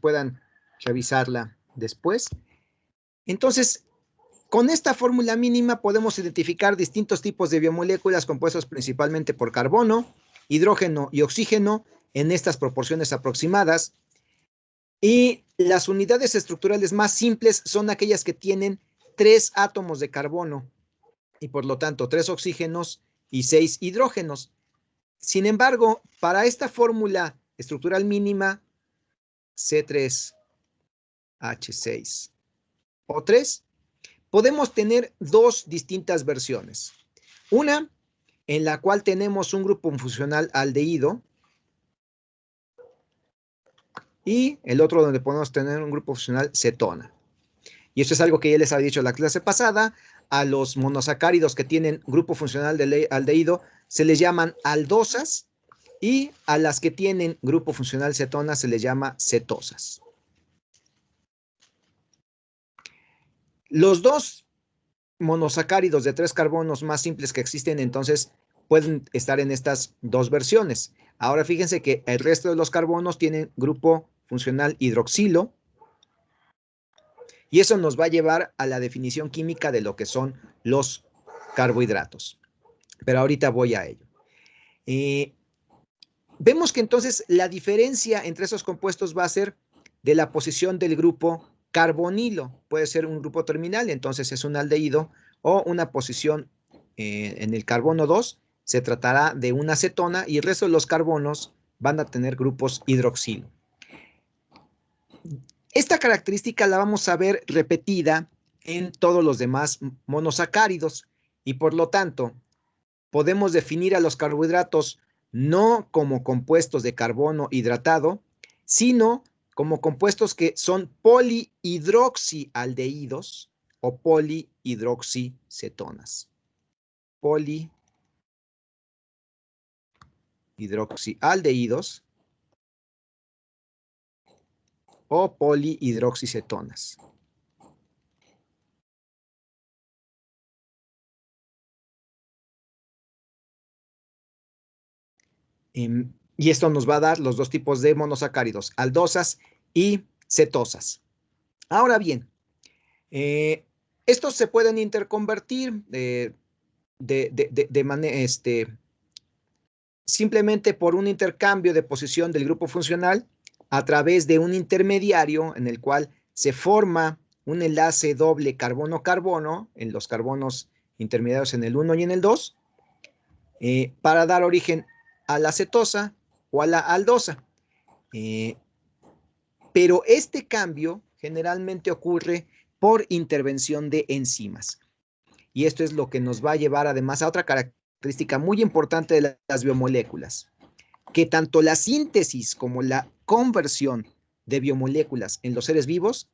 puedan revisarla después. Entonces, con esta fórmula mínima podemos identificar distintos tipos de biomoléculas compuestos principalmente por carbono, hidrógeno y oxígeno en estas proporciones aproximadas. Y las unidades estructurales más simples son aquellas que tienen 3 átomos de carbono y por lo tanto 3 oxígenos y 6 hidrógenos. Sin embargo, para esta fórmula estructural mínima, C3H6O3, podemos tener dos distintas versiones. Una en la cual tenemos un grupo funcional aldehído y el otro donde podemos tener un grupo funcional cetona. Y esto es algo que ya les había dicho en la clase pasada. A los monosacáridos que tienen grupo funcional de aldehído se les llaman aldosas y a las que tienen grupo funcional cetona se les llama cetosas. Los dos monosacáridos de 3 carbonos más simples que existen entonces pueden estar en estas dos versiones. Ahora fíjense que el resto de los carbonos tienen grupo funcional hidroxilo y eso nos va a llevar a la definición química de lo que son los carbohidratos. Pero ahorita voy a ello. Vemos que entonces la diferencia entre esos compuestos va a ser de la posición del grupo carbonilo. Puede ser un grupo terminal, entonces es un aldehído, o una posición en el carbono 2, se tratará de una cetona y el resto de los carbonos van a tener grupos hidroxilo. Esta característica la vamos a ver repetida en todos los demás monosacáridos y por lo tanto podemos definir a los carbohidratos no como compuestos de carbono hidratado, sino como compuestos que son polihidroxialdehídos o polihidroxicetonas. Polihidroxialdehídos o polihidroxicetonas. Y esto nos va a dar los dos tipos de monosacáridos, aldosas y cetosas. Ahora bien, estos se pueden interconvertir de manera, simplemente por un intercambio de posición del grupo funcional a través de un intermediario en el cual se forma un enlace doble carbono-carbono en los carbonos intermediarios en el 1 y en el 2 para dar origen a la cetosa o a la aldosa. Pero este cambio generalmente ocurre por intervención de enzimas. Y esto es lo que nos va a llevar además a otra característica muy importante de las biomoléculas, que tanto la síntesis como la conversión de biomoléculas en los seres vivos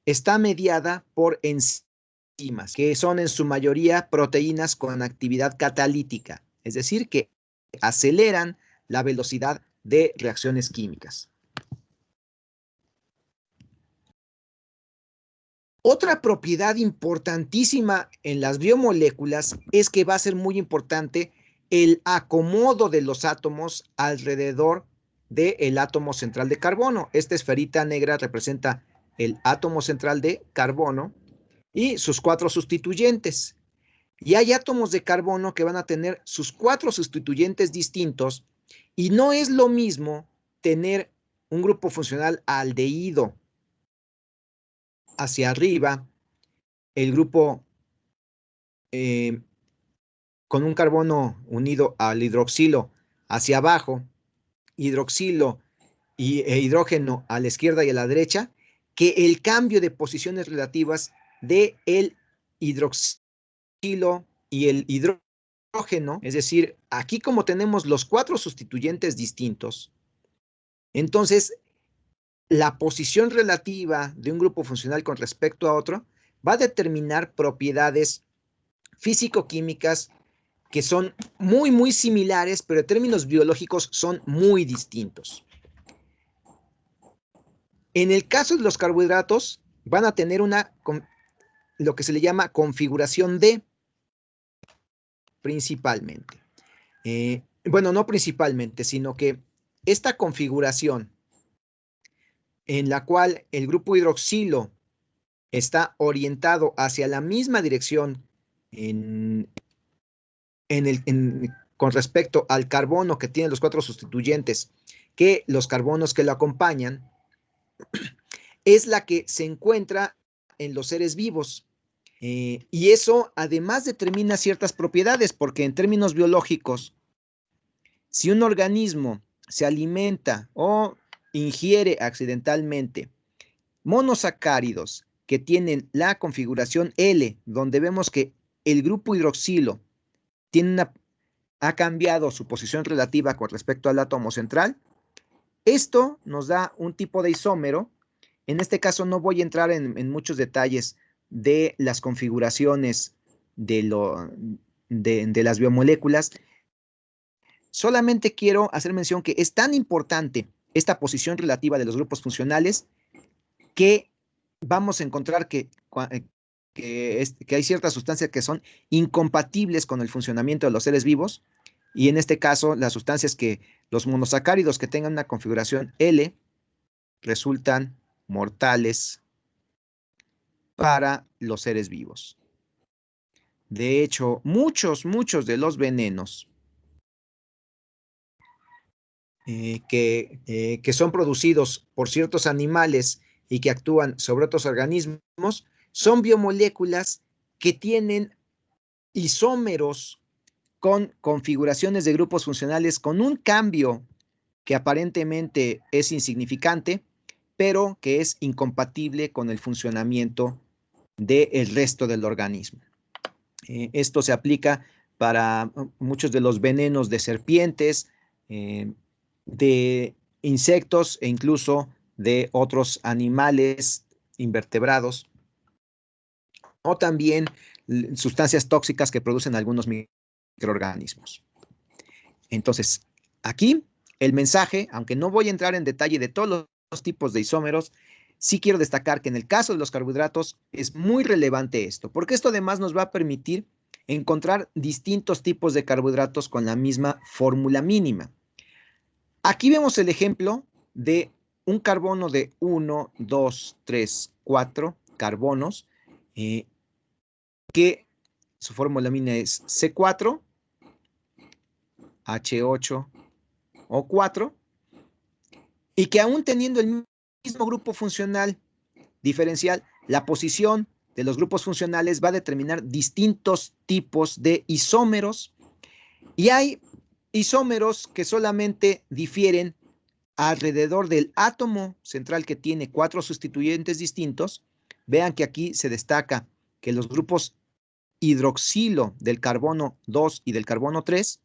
está mediada por enzimas, que son en su mayoría proteínas con actividad catalítica, es decir, que aceleran la velocidad de reacciones químicas. Otra propiedad importantísima en las biomoléculas es que va a ser muy importante el acomodo de los átomos alrededor del átomo central de carbono. Esta esferita negra representa el átomo central de carbono y sus 4 sustituyentes. Y hay átomos de carbono que van a tener sus 4 sustituyentes distintos y no es lo mismo tener un grupo funcional aldehído hacia arriba, el grupo con un carbono unido al hidroxilo hacia abajo, hidroxilo e hidrógeno a la izquierda y a la derecha, que el cambio de posiciones relativas de el hidroxilo y el hidrógeno, es decir, aquí como tenemos los 4 sustituyentes distintos, entonces la posición relativa de un grupo funcional con respecto a otro va a determinar propiedades físico-químicas que son muy, muy similares, pero en términos biológicos son muy distintos. En el caso de los carbohidratos, van a tener lo que se le llama configuración D, principalmente. Bueno, no principalmente, sino que esta configuración en la cual el grupo hidroxilo está orientado hacia la misma dirección con respecto al carbono que tiene los 4 sustituyentes que los carbonos que lo acompañan, es la que se encuentra en los seres vivos. Y eso además determina ciertas propiedades, porque en términos biológicos, si un organismo se alimenta o ingiere accidentalmente monosacáridos que tienen la configuración L, donde vemos que el grupo hidroxilo ha cambiado su posición relativa con respecto al átomo central, esto nos da un tipo de isómero. En este caso no voy a entrar en muchos detalles de las configuraciones de las biomoléculas. Solamente quiero hacer mención que es tan importante esta posición relativa de los grupos funcionales que vamos a encontrar que hay ciertas sustancias que son incompatibles con el funcionamiento de los seres vivos, y en este caso las sustancias los monosacáridos que tengan una configuración L resultan mortales para los seres vivos. De hecho, muchos de los venenos que son producidos por ciertos animales y que actúan sobre otros organismos son biomoléculas que tienen isómeros con configuraciones de grupos funcionales con un cambio que aparentemente es insignificante, pero que es incompatible con el funcionamiento del resto del organismo. Esto se aplica para muchos de los venenos de serpientes, de insectos e incluso de otros animales invertebrados, o también sustancias tóxicas que producen algunos microorganismos. Entonces, aquí el mensaje, aunque no voy a entrar en detalle de todos los tipos de isómeros, sí quiero destacar que en el caso de los carbohidratos es muy relevante esto, porque esto además nos va a permitir encontrar distintos tipos de carbohidratos con la misma fórmula mínima. Aquí vemos el ejemplo de un carbono de 1, 2, 3, 4 carbonos, que su fórmula mínima es C4, H8 o 4, y que aún teniendo el mismo grupo funcional diferencial, la posición de los grupos funcionales va a determinar distintos tipos de isómeros, y hay isómeros que solamente difieren alrededor del átomo central que tiene 4 sustituyentes distintos. Vean que aquí se destaca que los grupos hidroxilo del carbono 2 y del carbono 3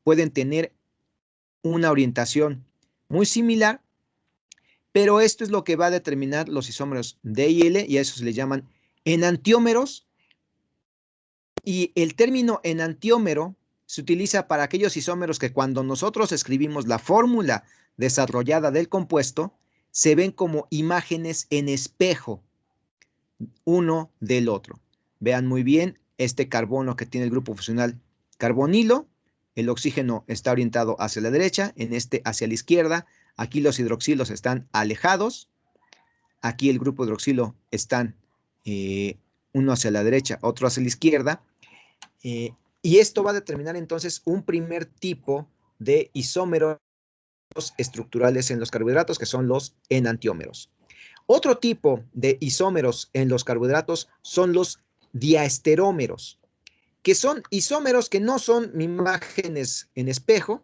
pueden tener una orientación muy similar, pero esto es lo que va a determinar los isómeros D y L, y a eso se le llaman enantiómeros. Y el término enantiómero se utiliza para aquellos isómeros que cuando nosotros escribimos la fórmula desarrollada del compuesto, se ven como imágenes en espejo uno del otro. Vean muy bien este carbono que tiene el grupo funcional carbonilo. El oxígeno está orientado hacia la derecha, en este hacia la izquierda. Aquí los hidroxilos están alejados. Aquí el grupo hidroxilo están uno hacia la derecha, otro hacia la izquierda. Y esto va a determinar entonces un primer tipo de isómeros estructurales en los carbohidratos, que son los enantiómeros. Otro tipo de isómeros en los carbohidratos son los diaesterómeros, que son isómeros que no son imágenes en espejo,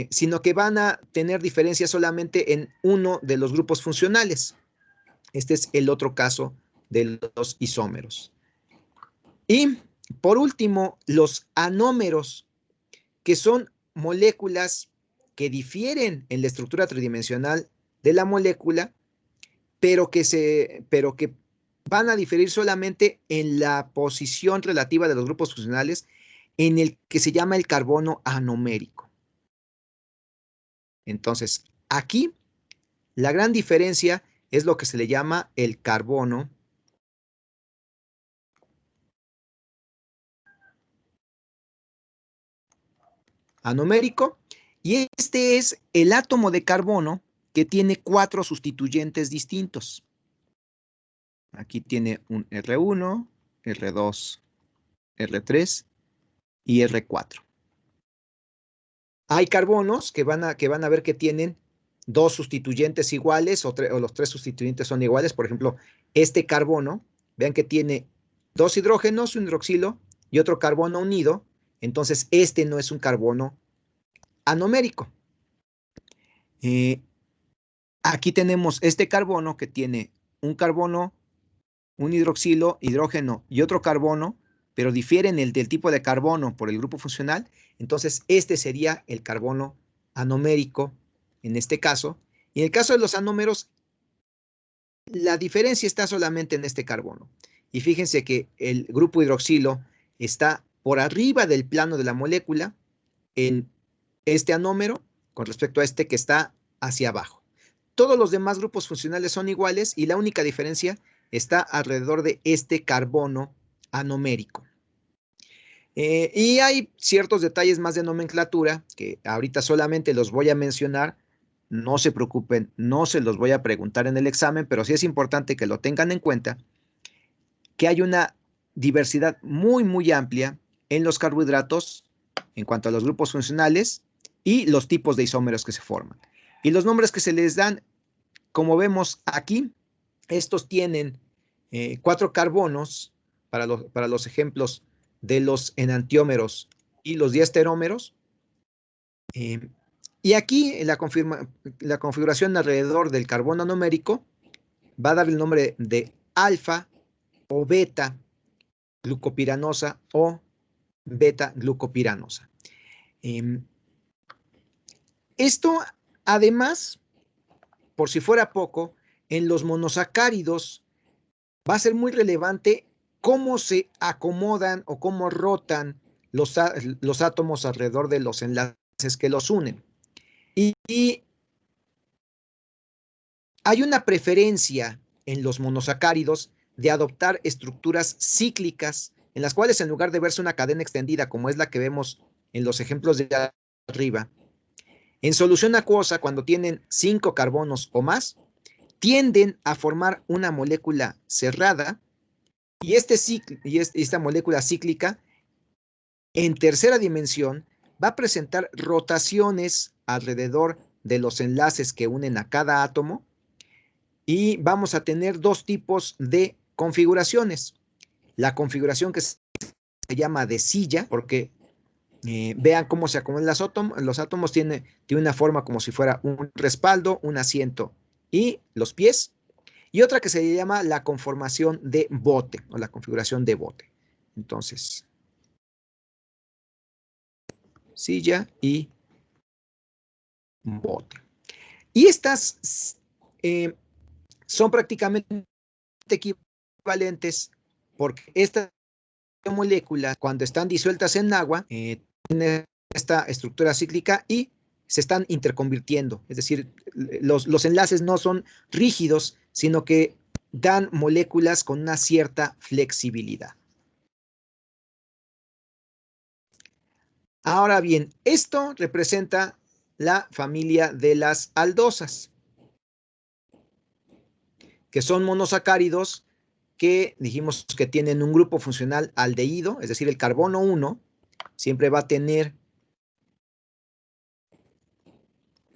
sino que van a tener diferencias solamente en uno de los grupos funcionales. Este es el otro caso de los isómeros. Y por último, los anómeros, que son moléculas que difieren en la estructura tridimensional de la molécula, pero que van a diferir solamente en la posición relativa de los grupos funcionales, en el que se llama el carbono anomérico. Entonces, aquí la gran diferencia es lo que se le llama el carbono anomérico, y este es el átomo de carbono que tiene 4 sustituyentes distintos. Aquí tiene un R1, R2, R3 y R4. Hay carbonos que van a ver que tienen 2 sustituyentes iguales o los 3 sustituyentes son iguales. Por ejemplo, este carbono, vean que tiene 2 hidrógenos, un hidroxilo y otro carbono unido. Entonces, este no es un carbono anomérico. Aquí tenemos este carbono que tiene un carbono, un hidroxilo, hidrógeno y otro carbono, pero difieren del tipo de carbono por el grupo funcional. Entonces, este sería el carbono anomérico en este caso. Y en el caso de los anómeros, la diferencia está solamente en este carbono. Y fíjense que el grupo hidroxilo está por arriba del plano de la molécula en este anómero con respecto a este que está hacia abajo. Todos los demás grupos funcionales son iguales y la única diferencia está alrededor de este carbono anomérico. Y hay ciertos detalles más de nomenclatura que ahorita solamente los voy a mencionar. No se preocupen, no se los voy a preguntar en el examen, pero sí es importante que lo tengan en cuenta, que hay una diversidad muy, muy amplia en los carbohidratos en cuanto a los grupos funcionales y los tipos de isómeros que se forman. Y los nombres que se les dan, como vemos aquí, estos tienen 4 carbonos para los ejemplos de los enantiómeros y los diesterómeros. Y aquí la configuración alrededor del carbono anomérico va a dar el nombre de alfa o beta glucopiranosa o beta glucopiranosa. Esto, además, por si fuera poco, en los monosacáridos va a ser muy relevante cómo se acomodan o cómo rotan los átomos alrededor de los enlaces que los unen. Y hay una preferencia en los monosacáridos de adoptar estructuras cíclicas en las cuales, en lugar de verse una cadena extendida como es la que vemos en los ejemplos de arriba, en solución acuosa, cuando tienen 5 carbonos o más, tienden a formar una molécula cerrada y esta molécula cíclica en tercera dimensión va a presentar rotaciones alrededor de los enlaces que unen a cada átomo y vamos a tener 2 tipos de configuraciones. La configuración que se llama de silla, porque vean cómo se acomodan los átomos, tiene una forma como si fuera un respaldo, un asiento y los pies, y otra que se llama la conformación de bote o la configuración de bote. Entonces, silla y bote. Y estas son prácticamente equivalentes porque estas moléculas, cuando están disueltas en agua, tienen esta estructura cíclica y se están interconvirtiendo. Es decir, los enlaces no son rígidos, sino que dan moléculas con una cierta flexibilidad. Ahora bien, esto representa la familia de las aldosas, que son monosacáridos que dijimos que tienen un grupo funcional aldehído, es decir, el carbono 1 siempre va a tener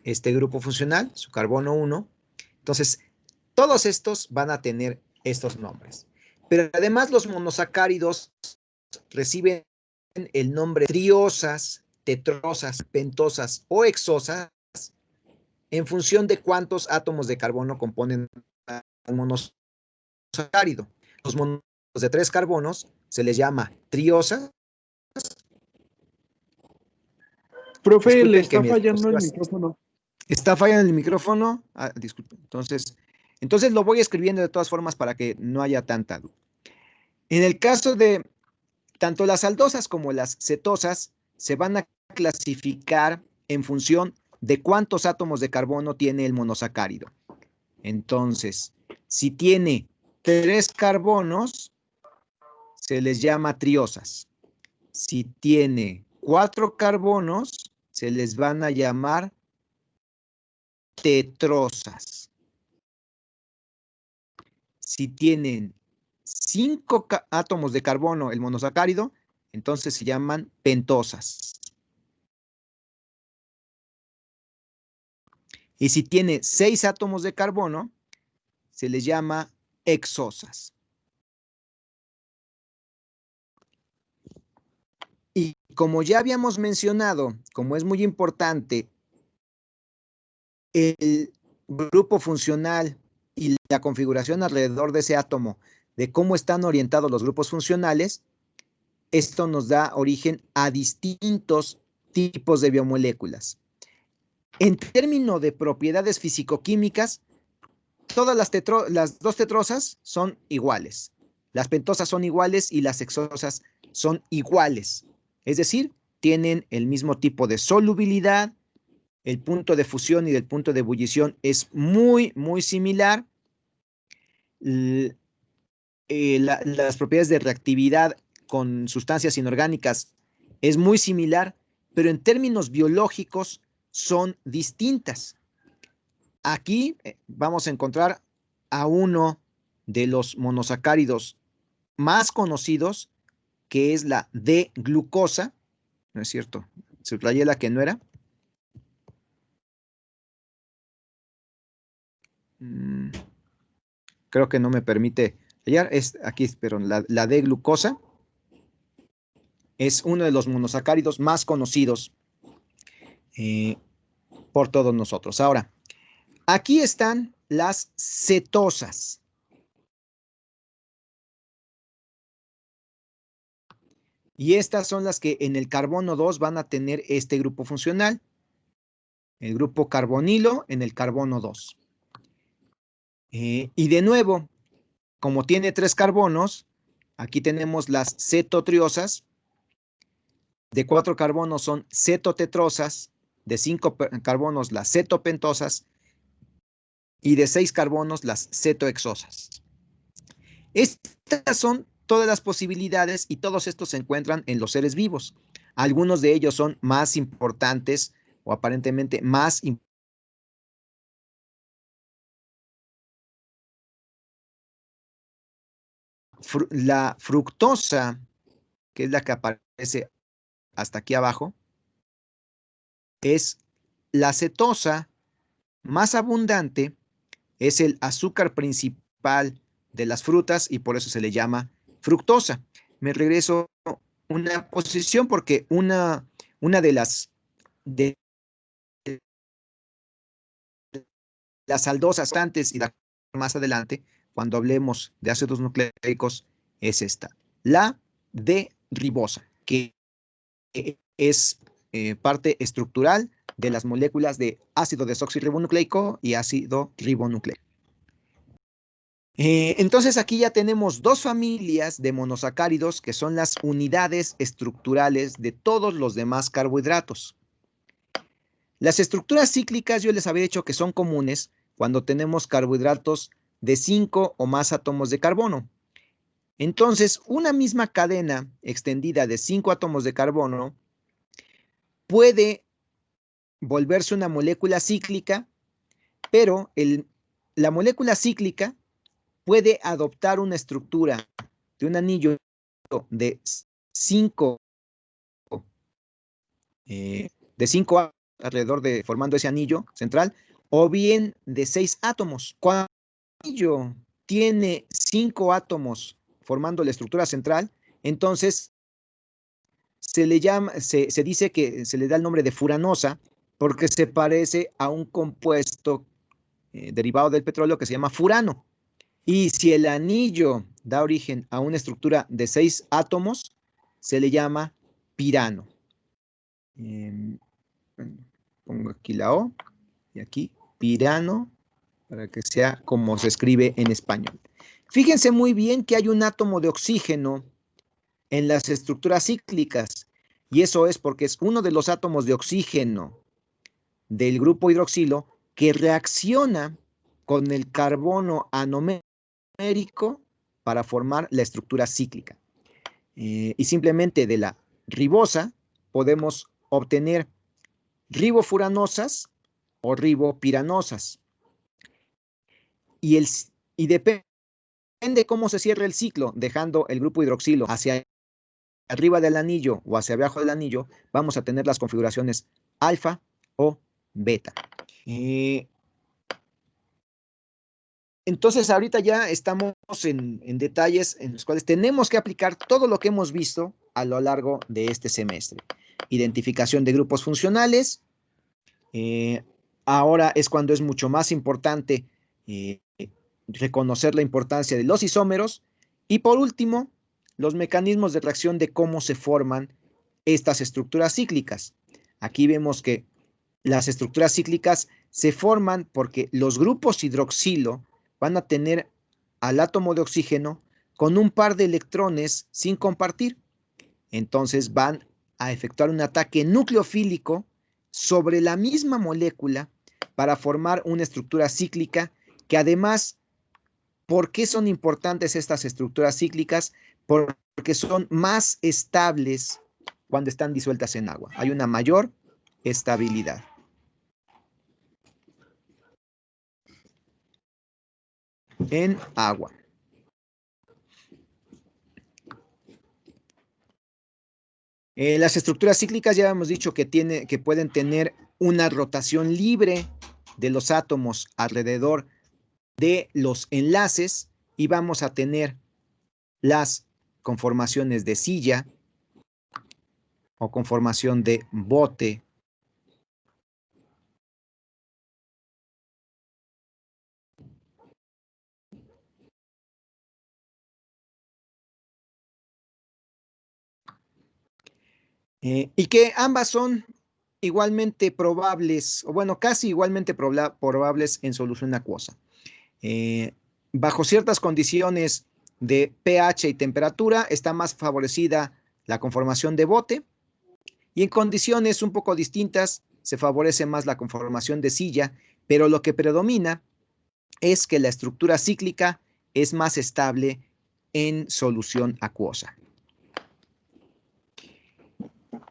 este grupo funcional, su carbono 1. Entonces, todos estos van a tener estos nombres. Pero además los monosacáridos reciben el nombre triosas, tetrosas, pentosas o hexosas en función de cuántos átomos de carbono componen un monosacárido. Los monosacáridos de 3 carbonos se les llama triosas. Profe, le está fallando el micrófono. ¿Está fallando el micrófono? Disculpe. Entonces lo voy escribiendo de todas formas para que no haya tanta duda. En el caso de tanto las aldosas como las cetosas, se van a clasificar en función de cuántos átomos de carbono tiene el monosacárido. Entonces, si tiene 3 carbonos, se les llama triosas. Si tiene 4 carbonos, se les van a llamar tetrosas. Si tienen 5 átomos de carbono el monosacárido, entonces se llaman pentosas. Y si tiene 6 átomos de carbono, se les llama hexosas. Y como ya habíamos mencionado, como es muy importante el grupo funcional y la configuración alrededor de ese átomo, de cómo están orientados los grupos funcionales, esto nos da origen a distintos tipos de biomoléculas. En términos de propiedades fisicoquímicas, todas las dos tetrosas son iguales. Las pentosas son iguales y las hexosas son iguales. Es decir, tienen el mismo tipo de solubilidad, el punto de fusión y del punto de ebullición es muy, muy similar. Las propiedades de reactividad con sustancias inorgánicas es muy similar, pero en términos biológicos son distintas. Aquí vamos a encontrar a uno de los monosacáridos más conocidos, que es la D-glucosa. ¿No es cierto? Subrayé la que no era. Creo que no me permite hallar. Es aquí, pero la D-glucosa es uno de los monosacáridos más conocidos por todos nosotros. Ahora, aquí están las cetosas. Y estas son las que en el carbono 2 van a tener este grupo funcional. El grupo carbonilo en el carbono 2. Y de nuevo, como tiene 3 carbonos, aquí tenemos las cetotriosas. De 4 carbonos son cetotetrosas. De 5 carbonos las cetopentosas. Y de 6 carbonos las cetohexosas. Estas son todas las posibilidades y todos estos se encuentran en los seres vivos. Algunos de ellos son más importantes o aparentemente más importantes. La fructosa, que es la que aparece hasta aquí abajo, es la cetosa más abundante, es el azúcar principal de las frutas y por eso se le llama fructosa. Me regreso una posición porque una de las aldosas antes y más adelante, cuando hablemos de ácidos nucleicos, es esta, la D-ribosa, que es parte estructural de las moléculas de ácido desoxirribonucleico y ácido ribonucleico. Entonces aquí ya tenemos 2 familias de monosacáridos que son las unidades estructurales de todos los demás carbohidratos. Las estructuras cíclicas yo les había dicho que son comunes cuando tenemos carbohidratos de 5 o más átomos de carbono. Entonces, una misma cadena extendida de 5 átomos de carbono puede volverse una molécula cíclica, pero la molécula cíclica puede adoptar una estructura de un anillo de 5 alrededor de formando ese anillo central, o bien de 6 átomos. Cuando el anillo tiene 5 átomos formando la estructura central, entonces se dice que se le da el nombre de furanosa porque se parece a un compuesto derivado del petróleo que se llama furano. Y si el anillo da origen a una estructura de 6 átomos, se le llama pirano. Pongo aquí la O y aquí pirano para que sea como se escribe en español. Fíjense muy bien que hay un átomo de oxígeno en las estructuras cíclicas y eso es porque es uno de los átomos de oxígeno del grupo hidroxilo que reacciona con el carbono anomérico para formar la estructura cíclica. Y simplemente de la ribosa podemos obtener ribofuranosas o ribopiranosas. Y depende cómo se cierre el ciclo, dejando el grupo hidroxilo hacia arriba del anillo o hacia abajo del anillo, vamos a tener las configuraciones alfa o beta. Entonces, ahorita ya estamos en detalles en los cuales tenemos que aplicar todo lo que hemos visto a lo largo de este semestre. Identificación de grupos funcionales. Ahora es cuando es mucho más importante reconocer la importancia de los isómeros. Y por último, los mecanismos de reacción de cómo se forman estas estructuras cíclicas. Aquí vemos que las estructuras cíclicas se forman porque los grupos hidroxilo van a tener al átomo de oxígeno con un par de electrones sin compartir. Entonces van a efectuar un ataque nucleofílico sobre la misma molécula para formar una estructura cíclica que además, ¿por qué son importantes estas estructuras cíclicas? Porque son más estables cuando están disueltas en agua. Hay una mayor estabilidad. En agua. Las estructuras cíclicas ya hemos dicho que pueden tener una rotación libre de los átomos alrededor de los enlaces y vamos a tener las conformaciones de silla o conformación de bote. Y que ambas son igualmente probables, o bueno, casi igualmente probables en solución acuosa. Bajo ciertas condiciones de pH y temperatura está más favorecida la conformación de bote y en condiciones un poco distintas se favorece más la conformación de silla, pero lo que predomina es que la estructura cíclica es más estable en solución acuosa.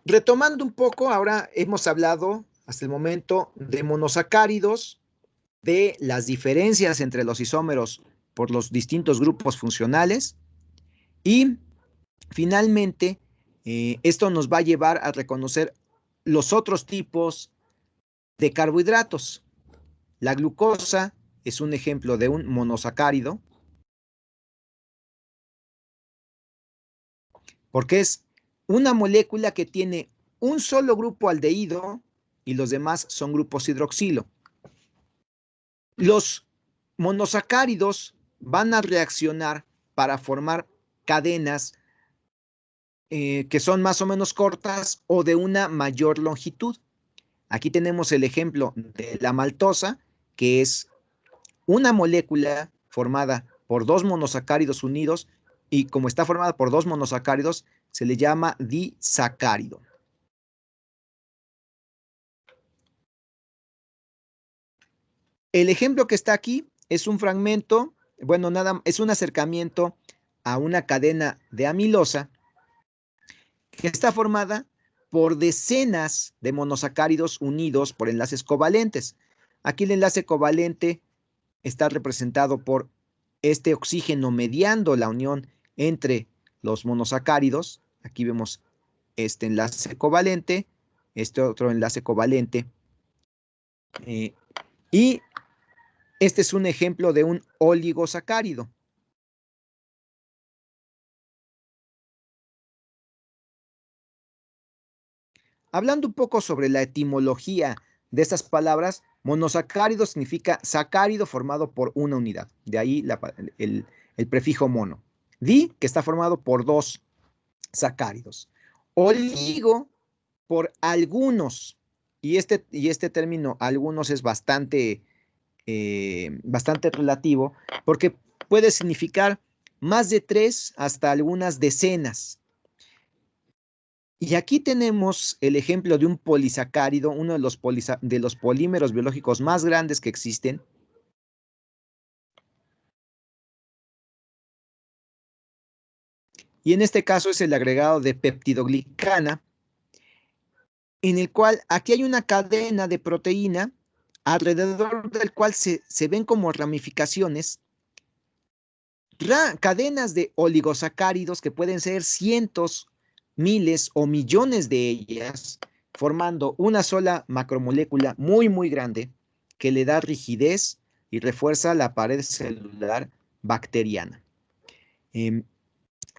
Retomando un poco, ahora hemos hablado hasta el momento de monosacáridos, de las diferencias entre los isómeros por los distintos grupos funcionales y finalmente esto nos va a llevar a reconocer los otros tipos de carbohidratos. La glucosa es un ejemplo de un monosacárido porque es una molécula que tiene un solo grupo aldehído y los demás son grupos hidroxilo. Los monosacáridos van a reaccionar para formar cadenas que son más o menos cortas o de una mayor longitud. Aquí tenemos el ejemplo de la maltosa, que es una molécula formada por dos monosacáridos unidos y como está formada por dos monosacáridos, se le llama disacárido. El ejemplo que está aquí es un fragmento, bueno, es un acercamiento a una cadena de amilosa que está formada por decenas de monosacáridos unidos por enlaces covalentes. Aquí el enlace covalente está representado por este oxígeno mediando la unión entre los monosacáridos. Aquí vemos este enlace covalente, este otro enlace covalente. Y este es un ejemplo de un oligosacárido. Hablando un poco sobre la etimología de estas palabras, monosacárido significa sacárido formado por una unidad. De ahí el prefijo mono. Di, que está formado por dos sacáridos. Oligo, por algunos. Y este término, algunos, es bastante relativo, porque puede significar más de 3 hasta algunas decenas. Y aquí tenemos el ejemplo de un polisacárido, uno de los polímeros biológicos más grandes que existen. Y en este caso es el agregado de peptidoglicana, en el cual aquí hay una cadena de proteína alrededor del cual se ven como ramificaciones, cadenas de oligosacáridos que pueden ser cientos, miles o millones de ellas, formando una sola macromolécula muy, muy grande que le da rigidez y refuerza la pared celular bacteriana.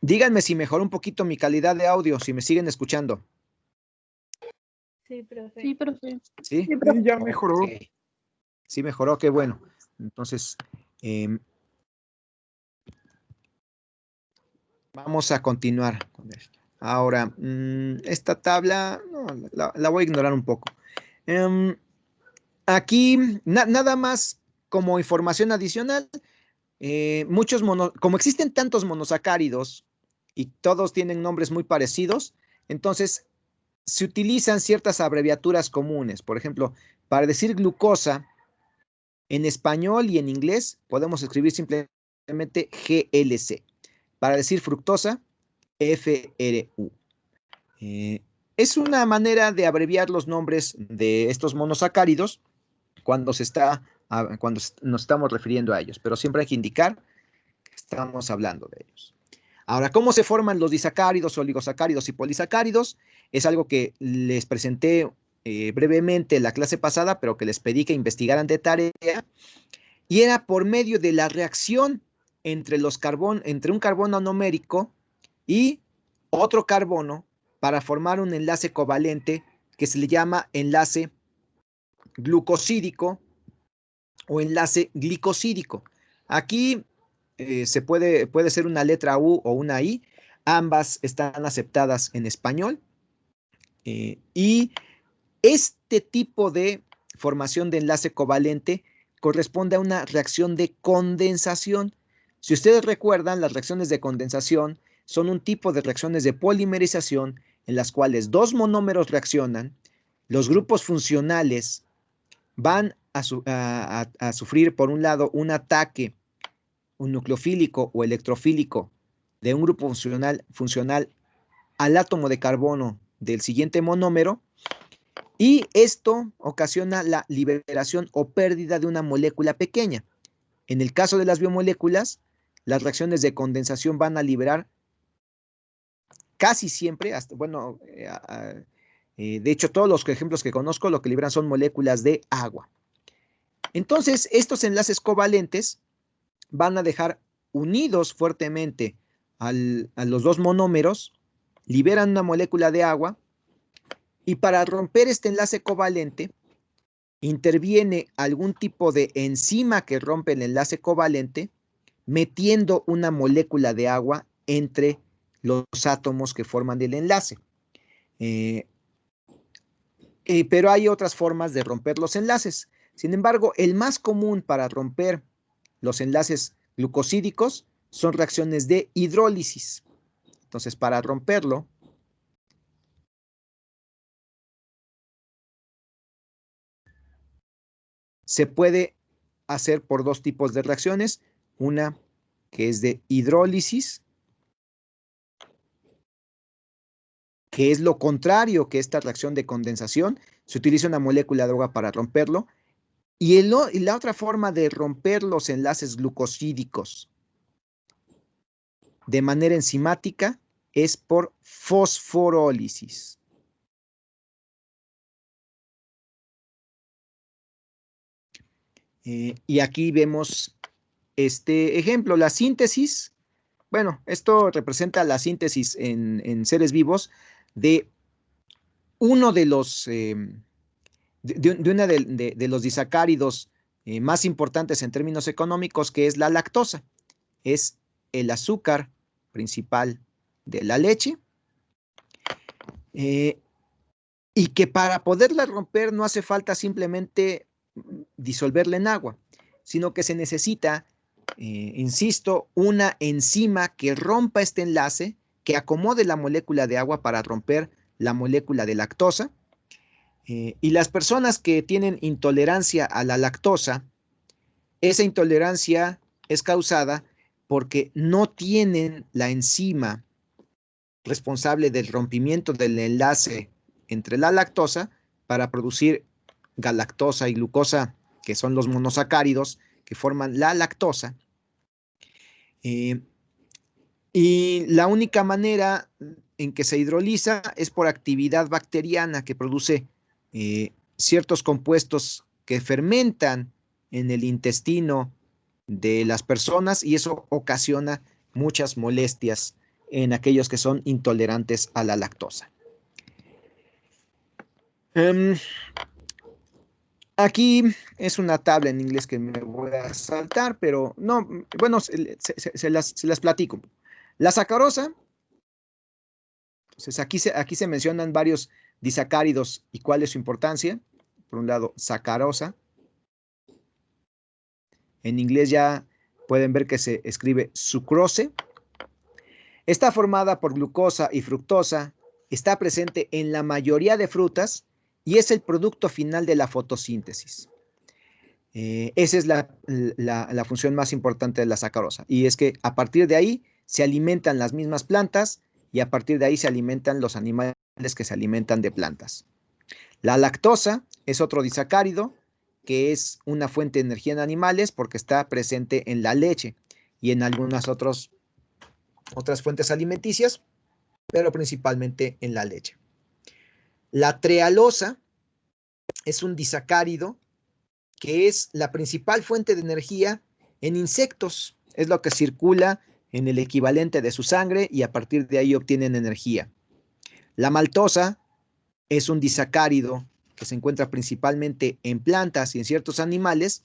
Díganme si mejoró un poquito mi calidad de audio, si me siguen escuchando. Sí, profe. Sí, profe. ¿Sí? Sí, profe, ya mejoró. Okay. Sí, mejoró, qué bueno. Entonces, vamos a continuar con esto. Ahora, esta tabla, no, la voy a ignorar un poco. Aquí, nada más como información adicional, como existen tantos monosacáridos y todos tienen nombres muy parecidos, entonces se utilizan ciertas abreviaturas comunes. Por ejemplo, para decir glucosa, en español y en inglés podemos escribir simplemente GLC. Para decir fructosa, FRU. Es una manera de abreviar los nombres de estos monosacáridos cuando nos estamos refiriendo a ellos, pero siempre hay que indicar que estamos hablando de ellos. Ahora, ¿cómo se forman los disacáridos, oligosacáridos y polisacáridos? Es algo que les presenté brevemente en la clase pasada, pero que les pedí que investigaran de tarea, y era por medio de la reacción entre un carbono anomérico y otro carbono para formar un enlace covalente que se le llama enlace glucosídico o enlace glicosídico. Aquí puede ser una letra U o una I, ambas están aceptadas en español, y este tipo de formación de enlace covalente corresponde a una reacción de condensación. Si ustedes recuerdan, las reacciones de condensación son un tipo de reacciones de polimerización en las cuales dos monómeros reaccionan, los grupos funcionales van a sufrir, por un lado, un ataque, un nucleofílico o electrofílico de un grupo funcional al átomo de carbono del siguiente monómero, y esto ocasiona la liberación o pérdida de una molécula pequeña. En el caso de las biomoléculas, las reacciones de condensación van a liberar casi siempre, de hecho todos los ejemplos que conozco lo que liberan son moléculas de agua. Entonces, estos enlaces covalentes van a dejar unidos fuertemente a los dos monómeros, liberan una molécula de agua, y para romper este enlace covalente, interviene algún tipo de enzima que rompe el enlace covalente, metiendo una molécula de agua entre los átomos que forman el enlace. Pero hay otras formas de romper los enlaces. Sin embargo, el más común para romper los enlaces glucosídicos son reacciones de hidrólisis. Entonces, para romperlo, se puede hacer por dos tipos de reacciones. Una que es de hidrólisis, que es lo contrario que esta reacción de condensación. Se utiliza una molécula de agua para romperlo. Y la otra forma de romper los enlaces glucosídicos de manera enzimática es por fosforólisis. Y aquí vemos este ejemplo, la síntesis. Bueno, esto representa la síntesis en seres vivos de uno de los, de los disacáridos más importantes en términos económicos, que es la lactosa. Es el azúcar principal de la leche, y que para poderla romper no hace falta simplemente disolverla en agua, sino que se necesita, insisto, una enzima que rompa este enlace, que acomode la molécula de agua para romper la molécula de lactosa. Y las personas que tienen intolerancia a la lactosa, esa intolerancia es causada porque no tienen la enzima responsable del rompimiento del enlace entre la lactosa para producir galactosa y glucosa, que son los monosacáridos que forman la lactosa. Y la única manera en que se hidroliza es por actividad bacteriana que produce ciertos compuestos que fermentan en el intestino de las personas, y eso ocasiona muchas molestias en aquellos que son intolerantes a la lactosa. Aquí es una tabla en inglés que me voy a saltar, pero no, bueno, se las platico. La sacarosa, entonces aquí se mencionan varios disacáridos y cuál es su importancia. Por un lado, sacarosa. En inglés ya pueden ver que se escribe sucrose. Está formada por glucosa y fructosa, está presente en la mayoría de frutas y es el producto final de la fotosíntesis. Esa es la función más importante de la sacarosa, y es que a partir de ahí se alimentan las mismas plantas y a partir de ahí se alimentan los animales que se alimentan de plantas. La lactosa es otro disacárido que es una fuente de energía en animales porque está presente en la leche y en algunas otras fuentes alimenticias, pero principalmente en la leche. La trealosa es un disacárido que es la principal fuente de energía en insectos. Es lo que circula en el equivalente de su sangre y a partir de ahí obtienen energía. La maltosa es un disacárido que se encuentra principalmente en plantas y en ciertos animales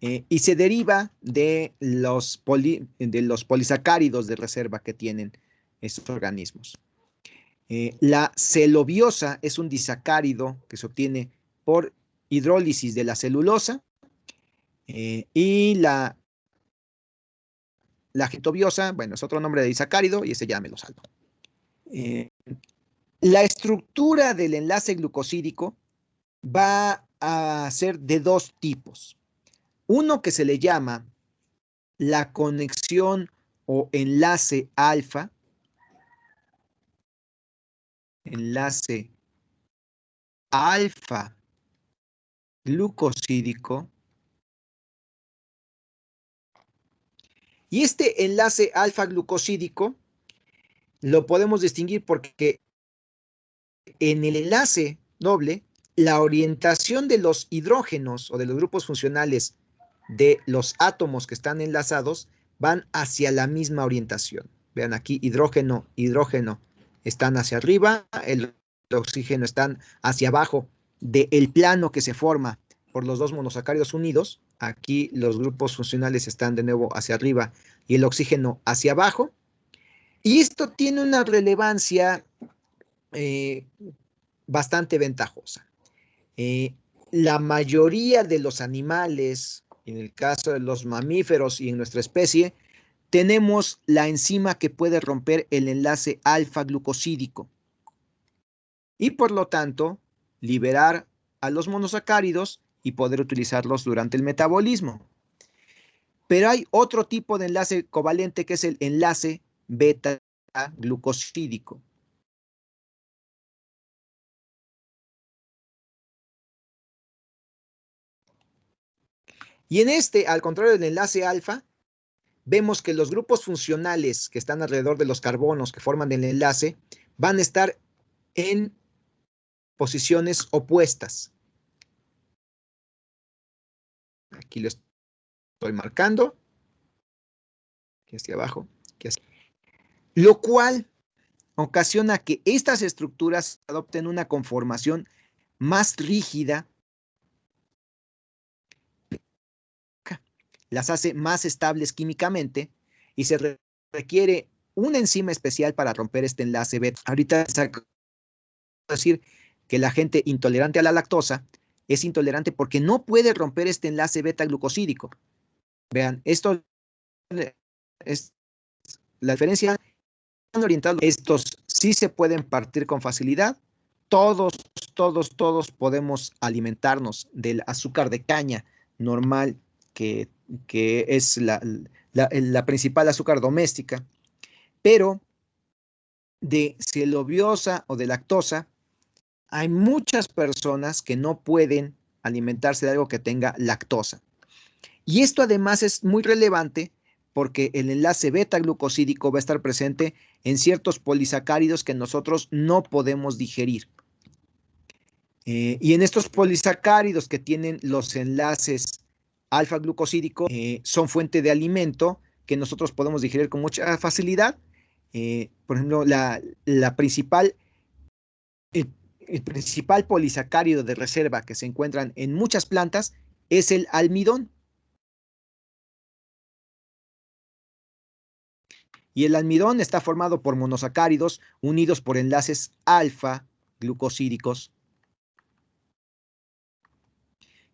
y se deriva de los polisacáridos de reserva que tienen estos organismos. La celobiosa es un disacárido que se obtiene por hidrólisis de la celulosa y la gentobiosa, bueno, es otro nombre de disacárido y ese ya me lo salto. La estructura del enlace glucosídico va a ser de dos tipos. Uno que se le llama la conexión o enlace alfa, glucosídico. Y este enlace alfa glucosídico lo podemos distinguir porque en el enlace doble, la orientación de los hidrógenos o de los grupos funcionales de los átomos que están enlazados van hacia la misma orientación. Vean aquí, hidrógeno, hidrógeno están hacia arriba, el oxígeno están hacia abajo del plano que se forma por los dos monosacáridos unidos. Aquí los grupos funcionales están de nuevo hacia arriba y el oxígeno hacia abajo. Y esto tiene una relevancia bastante ventajosa. La mayoría de los animales, en el caso de los mamíferos y en nuestra especie, tenemos la enzima que puede romper el enlace alfa-glucosídico y por lo tanto liberar a los monosacáridos y poder utilizarlos durante el metabolismo. Pero hay otro tipo de enlace covalente que es el enlace beta-glucosídico. Y en este, al contrario del enlace alfa, vemos que los grupos funcionales que están alrededor de los carbonos que forman el enlace van a estar en posiciones opuestas. Aquí lo estoy marcando. Aquí hacia abajo. Aquí hacia... Lo cual ocasiona que estas estructuras adopten una conformación más rígida, las hace más estables químicamente y se requiere una enzima especial para romper este enlace beta. Ahorita es decir que la gente intolerante a la lactosa es intolerante porque no puede romper este enlace beta-glucosídico. Vean, esto es la diferencia. Estos sí se pueden partir con facilidad. Todos podemos alimentarnos del azúcar de caña normal, que es la principal azúcar doméstica, pero de celobiosa o de lactosa, hay muchas personas que no pueden alimentarse de algo que tenga lactosa. Y esto además es muy relevante porque el enlace beta-glucosídico va a estar presente en ciertos polisacáridos que nosotros no podemos digerir. Y en estos polisacáridos que tienen los enlaces alfa-glucosídico, son fuente de alimento que nosotros podemos digerir con mucha facilidad. Por ejemplo, el principal polisacárido de reserva que se encuentran en muchas plantas es el almidón. Y el almidón está formado por monosacáridos unidos por enlaces alfa-glucosídicos.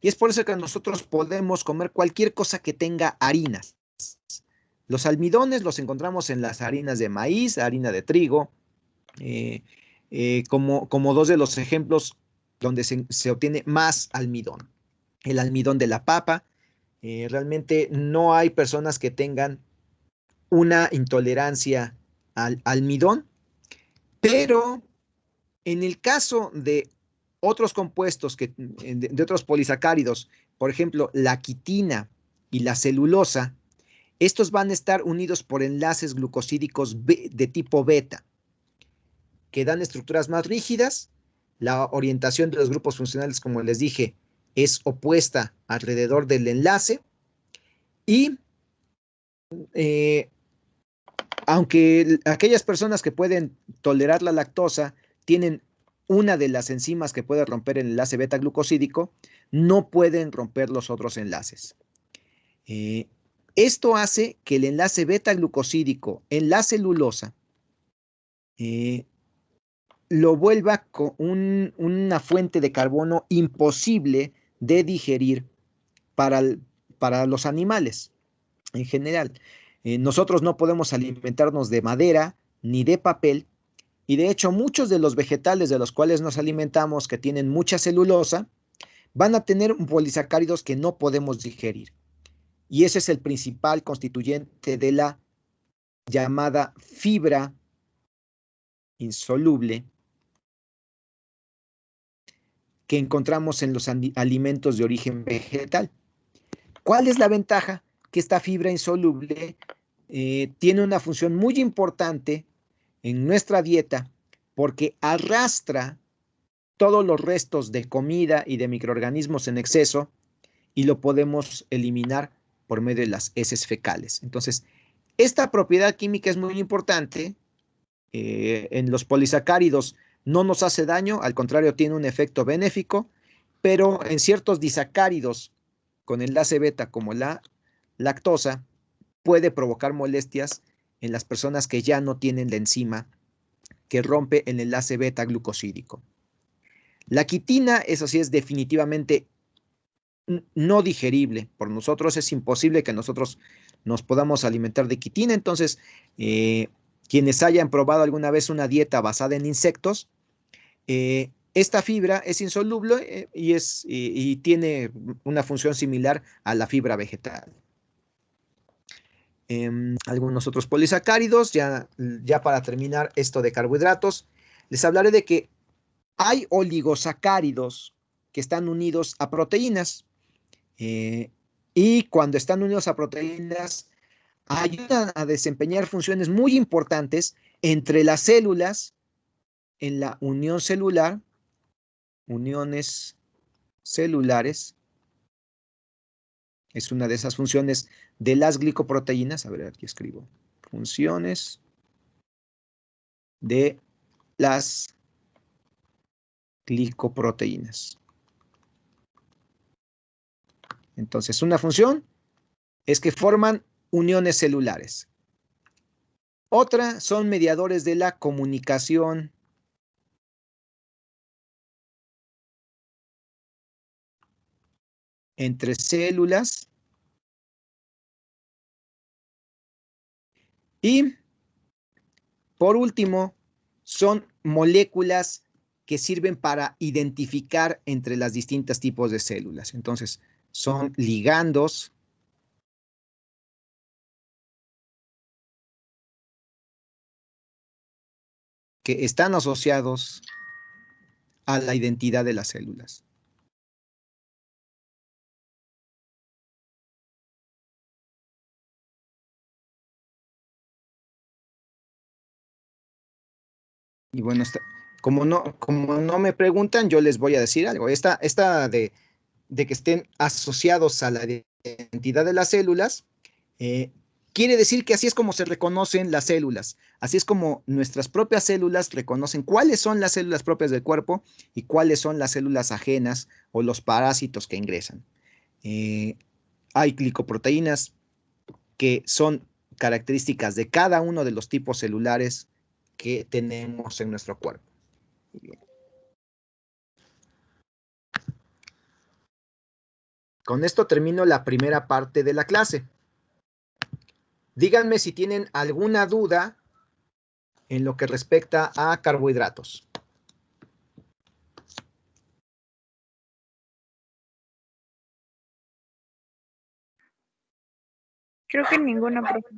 Y es por eso que nosotros podemos comer cualquier cosa que tenga harinas. Los almidones los encontramos en las harinas de maíz, harina de trigo, como dos de los ejemplos donde se obtiene más almidón. El almidón de la papa. Realmente no hay personas que tengan una intolerancia al almidón, pero en el caso de otros compuestos, de otros polisacáridos, por ejemplo, la quitina y la celulosa, estos van a estar unidos por enlaces glucosídicos de tipo beta, que dan estructuras más rígidas. La orientación de los grupos funcionales, como les dije, es opuesta alrededor del enlace. Y aunque aquellas personas que pueden tolerar la lactosa tienen una de las enzimas que puede romper el enlace beta-glucosídico, no pueden romper los otros enlaces. Esto hace que el enlace beta-glucosídico en la celulosa lo vuelva con una fuente de carbono imposible de digerir para los animales en general. Nosotros no podemos alimentarnos de madera ni de papel, y de hecho muchos de los vegetales de los cuales nos alimentamos que tienen mucha celulosa van a tener polisacáridos que no podemos digerir. Y ese es el principal constituyente de la llamada fibra insoluble que encontramos en los alimentos de origen vegetal. ¿Cuál es la ventaja? Que esta fibra insoluble tiene una función muy importante en nuestra dieta porque arrastra todos los restos de comida y de microorganismos en exceso y lo podemos eliminar por medio de las heces fecales. Entonces, esta propiedad química es muy importante. En los polisacáridos no nos hace daño, al contrario, tiene un efecto benéfico, pero en ciertos disacáridos con enlace beta como la lactosa puede provocar molestias en las personas que ya no tienen la enzima que rompe el enlace beta-glucosídico. La quitina, eso sí, es definitivamente no digerible. Por nosotros es imposible que nosotros nos podamos alimentar de quitina. Entonces, quienes hayan probado alguna vez una dieta basada en insectos, esta fibra es insoluble y tiene una función similar a la fibra vegetal. Algunos otros polisacáridos, ya para terminar esto de carbohidratos, les hablaré de que hay oligosacáridos que están unidos a proteínas. Y cuando están unidos a proteínas, ayudan a desempeñar funciones muy importantes entre las células, en la unión celular, uniones celulares, es una de esas funciones de las glicoproteínas. A ver, aquí escribo, funciones de las glicoproteínas. Entonces, una función es que forman uniones celulares. Otra son mediadores de la comunicación entre células y, por último, son moléculas que sirven para identificar entre las distintos tipos de células. Entonces, son ligandos que están asociados a la identidad de las células. Y bueno, como no me preguntan, yo les voy a decir algo. Esta de que estén asociados a la identidad de las células, quiere decir que así es como se reconocen las células. Así es como nuestras propias células reconocen cuáles son las células propias del cuerpo y cuáles son las células ajenas o los parásitos que ingresan. Hay glicoproteínas que son características de cada uno de los tipos celulares que tenemos en nuestro cuerpo. Bien. Con esto termino la primera parte de la clase. Díganme si tienen alguna duda en lo que respecta a carbohidratos. Creo que ninguna, profe.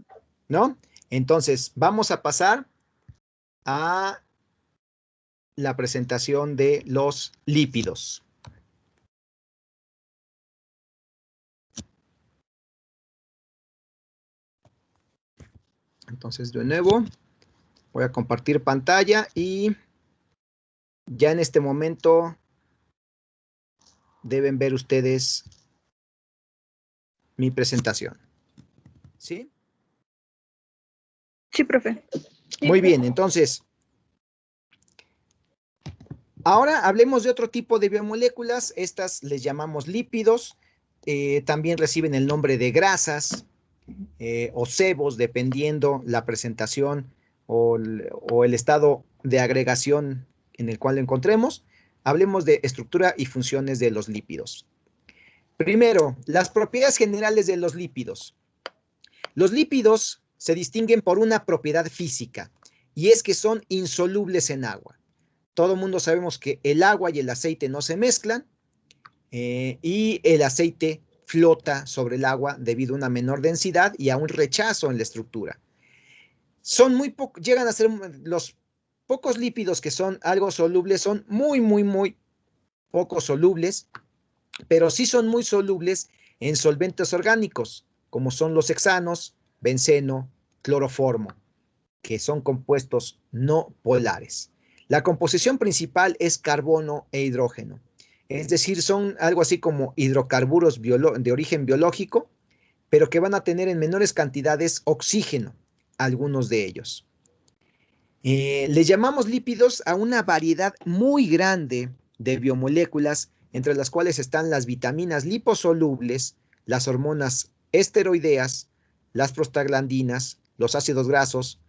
¿No? Entonces, vamos a pasar a la presentación de los lípidos. Entonces, de nuevo, voy a compartir pantalla y ya en este momento deben ver ustedes mi presentación. ¿Sí? Sí, profe. Muy bien, entonces, ahora hablemos de otro tipo de biomoléculas. Estas les llamamos lípidos. También reciben el nombre de grasas o sebos, dependiendo la presentación o el estado de agregación en el cual lo encontremos. Hablemos de estructura y funciones de los lípidos. Primero, las propiedades generales de los lípidos. Los lípidos se distinguen por una propiedad física, y es que son insolubles en agua. Todo el mundo sabemos que el agua y el aceite no se mezclan, y el aceite flota sobre el agua debido a una menor densidad y a un rechazo en la estructura. Llegan a ser los pocos lípidos que son algo solubles, son muy poco solubles, pero sí son muy solubles en solventes orgánicos, como son los hexanos, benceno, cloroformo, que son compuestos no polares. La composición principal es carbono e hidrógeno, es decir, son algo así como hidrocarburos de origen biológico, pero que van a tener en menores cantidades oxígeno, algunos de ellos. Le llamamos lípidos a una variedad muy grande de biomoléculas, entre las cuales están las vitaminas liposolubles, las hormonas esteroideas, las prostaglandinas, los ácidos grasos,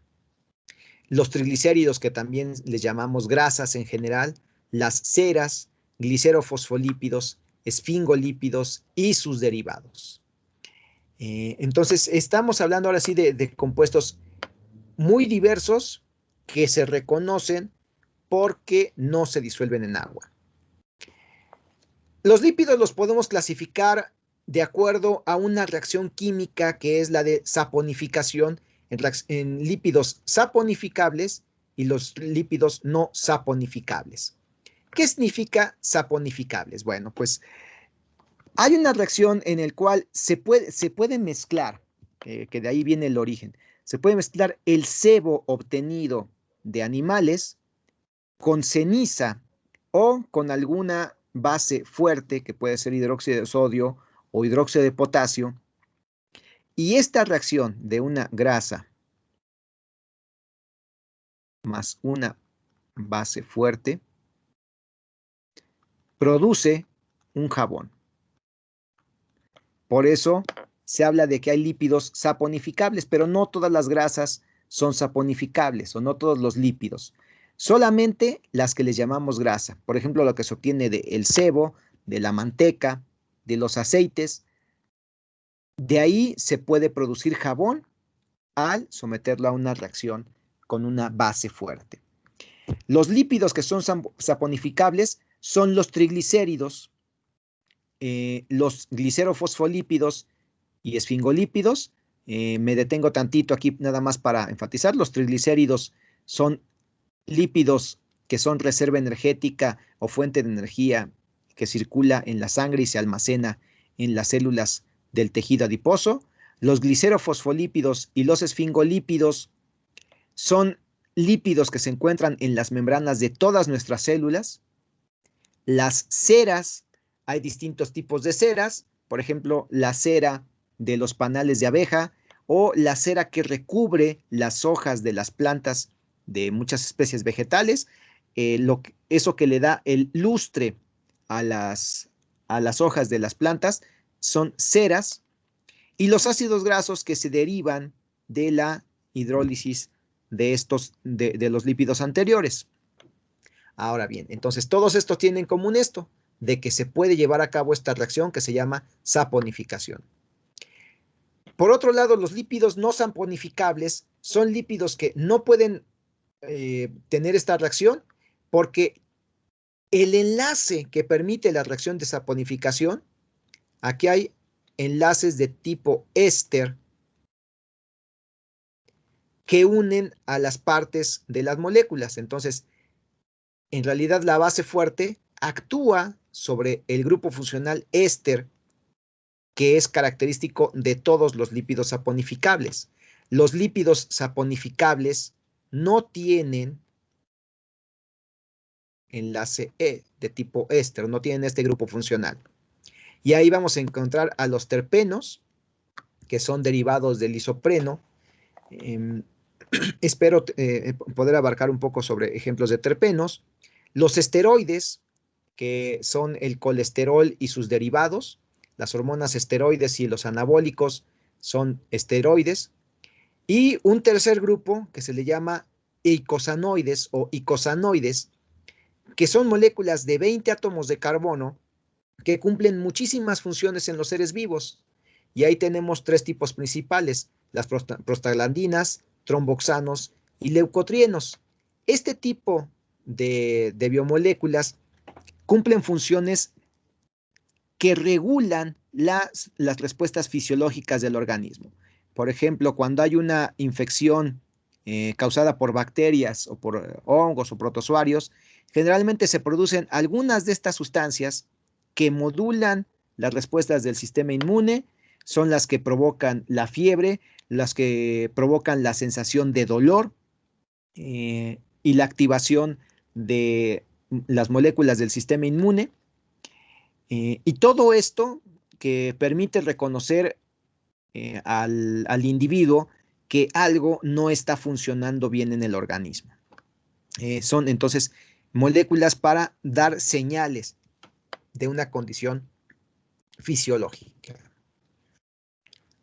los triglicéridos, que también les llamamos grasas en general, las ceras, glicerofosfolípidos, esfingolípidos y sus derivados. Entonces, estamos hablando ahora sí de compuestos muy diversos que se reconocen porque no se disuelven en agua. Los lípidos los podemos clasificar de acuerdo a una reacción química que es la de saponificación en lípidos saponificables y los lípidos no saponificables. ¿Qué significa saponificables? Bueno, pues hay una reacción en la cual se puede mezclar, que de ahí viene el origen, se puede mezclar el sebo obtenido de animales con ceniza o con alguna base fuerte, que puede ser hidróxido de sodio o hidróxido de potasio, y esta reacción de una grasa más una base fuerte produce un jabón. Por eso se habla de que hay lípidos saponificables, pero no todas las grasas son saponificables o no todos los lípidos. Solamente las que les llamamos grasa. Por ejemplo, lo que se obtiene del sebo, de la manteca, de los aceites. De ahí se puede producir jabón al someterlo a una reacción con una base fuerte. Los lípidos que son saponificables son los triglicéridos, los glicerofosfolípidos y esfingolípidos. Me detengo tantito aquí nada más para enfatizar. Los triglicéridos son lípidos que son reserva energética o fuente de energía que circula en la sangre y se almacena en las células del tejido adiposo. Los glicerofosfolípidos y los esfingolípidos son lípidos que se encuentran en las membranas de todas nuestras células. Las ceras, hay distintos tipos de ceras, por ejemplo, la cera de los panales de abeja o la cera que recubre las hojas de las plantas de muchas especies vegetales, eso que le da el lustre a las hojas de las plantas son ceras, y los ácidos grasos que se derivan de la hidrólisis de los lípidos anteriores. Ahora bien, entonces todos estos tienen en común esto, de que se puede llevar a cabo esta reacción que se llama saponificación. Por otro lado, los lípidos no saponificables son lípidos que no pueden tener esta reacción porque el enlace que permite la reacción de saponificación, aquí hay enlaces de tipo éster que unen a las partes de las moléculas. Entonces, en realidad la base fuerte actúa sobre el grupo funcional éster, que es característico de todos los lípidos saponificables. Los lípidos saponificables no tienen enlace E de tipo éster, no tienen este grupo funcional. Y ahí vamos a encontrar a los terpenos, que son derivados del isopreno. Espero poder abarcar un poco sobre ejemplos de terpenos. Los esteroides, que son el colesterol y sus derivados. Las hormonas esteroides y los anabólicos son esteroides. Y un tercer grupo que se le llama eicosanoides o icosanoides, que son moléculas de 20 átomos de carbono que cumplen muchísimas funciones en los seres vivos. Y ahí tenemos tres tipos principales: las prostaglandinas, tromboxanos y leucotrienos. Este tipo de biomoléculas cumplen funciones que regulan las respuestas fisiológicas del organismo. Por ejemplo, cuando hay una infección causada por bacterias o por hongos o protozoarios, generalmente se producen algunas de estas sustancias que modulan las respuestas del sistema inmune, son las que provocan la fiebre, las que provocan la sensación de dolor y la activación de las moléculas del sistema inmune. Y todo esto que permite reconocer al individuo que algo no está funcionando bien en el organismo. Son entonces moléculas para dar señales de una condición fisiológica.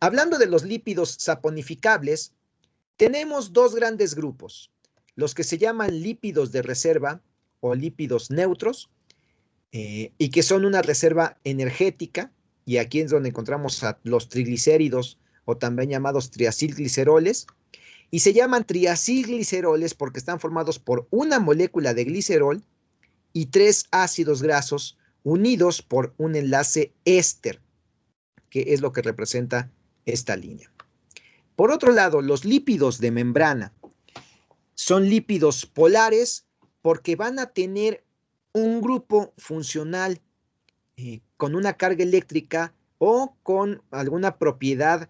Hablando de los lípidos saponificables, tenemos dos grandes grupos: los que se llaman lípidos de reserva o lípidos neutros, y que son una reserva energética, y aquí es donde encontramos a los triglicéridos o también llamados triacilgliceroles, y se llaman triacilgliceroles porque están formados por una molécula de glicerol y tres ácidos grasos unidos por un enlace éster, que es lo que representa esta línea. Por otro lado, los lípidos de membrana son lípidos polares porque van a tener un grupo funcional con una carga eléctrica o con alguna propiedad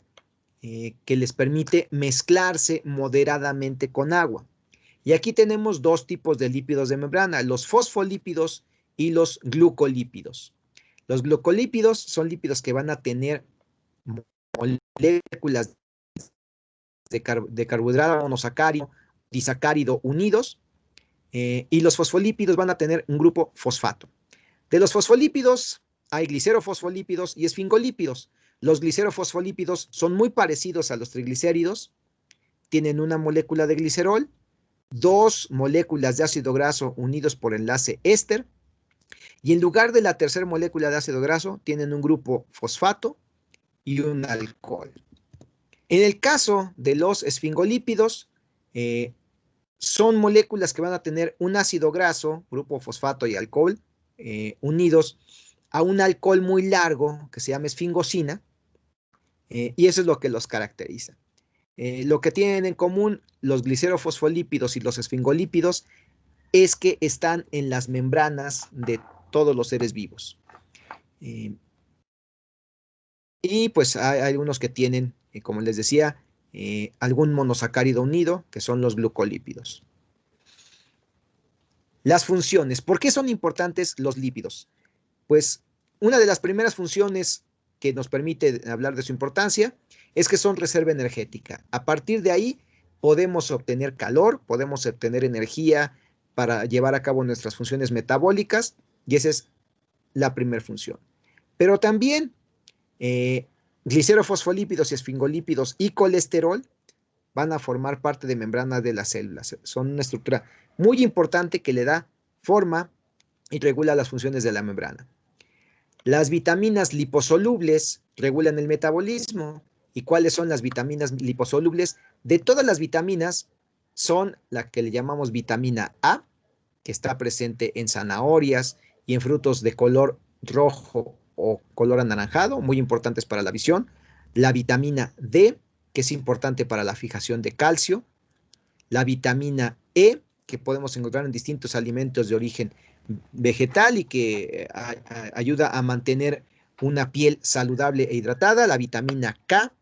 que les permite mezclarse moderadamente con agua. Y aquí tenemos dos tipos de lípidos de membrana: los fosfolípidos y los glucolípidos. Los glucolípidos son lípidos que van a tener moléculas de carbohidrato monosacárido, disacárido unidos, y los fosfolípidos van a tener un grupo fosfato. De los fosfolípidos hay glicerofosfolípidos y esfingolípidos. Los glicerofosfolípidos son muy parecidos a los triglicéridos, tienen una molécula de glicerol, dos moléculas de ácido graso unidos por enlace éster, y en lugar de la tercera molécula de ácido graso tienen un grupo fosfato y un alcohol. En el caso de los esfingolípidos, son moléculas que van a tener un ácido graso, grupo fosfato y alcohol, unidos a un alcohol muy largo que se llama esfingosina, y eso es lo que los caracteriza. Lo que tienen en común los glicerofosfolípidos y los esfingolípidos es que están en las membranas de todos los seres vivos. Y pues hay algunos que tienen, como les decía, algún monosacárido unido, que son los glucolípidos. Las funciones. ¿Por qué son importantes los lípidos? Pues una de las primeras funciones que nos permite hablar de su importancia es que son reserva energética. A partir de ahí podemos obtener calor, podemos obtener energía para llevar a cabo nuestras funciones metabólicas y esa es la primera función. Pero también glicerofosfolípidos y esfingolípidos y colesterol van a formar parte de membranas de las células. Son una estructura muy importante que le da forma y regula las funciones de la membrana. Las vitaminas liposolubles regulan el metabolismo. ¿Y cuáles son las vitaminas liposolubles? De todas las vitaminas, son la que le llamamos vitamina A, que está presente en zanahorias y en frutos de color rojo o color anaranjado, muy importantes para la visión. La vitamina D, que es importante para la fijación de calcio. La vitamina E, que podemos encontrar en distintos alimentos de origen vegetal y que ayuda a mantener una piel saludable e hidratada. La vitamina K,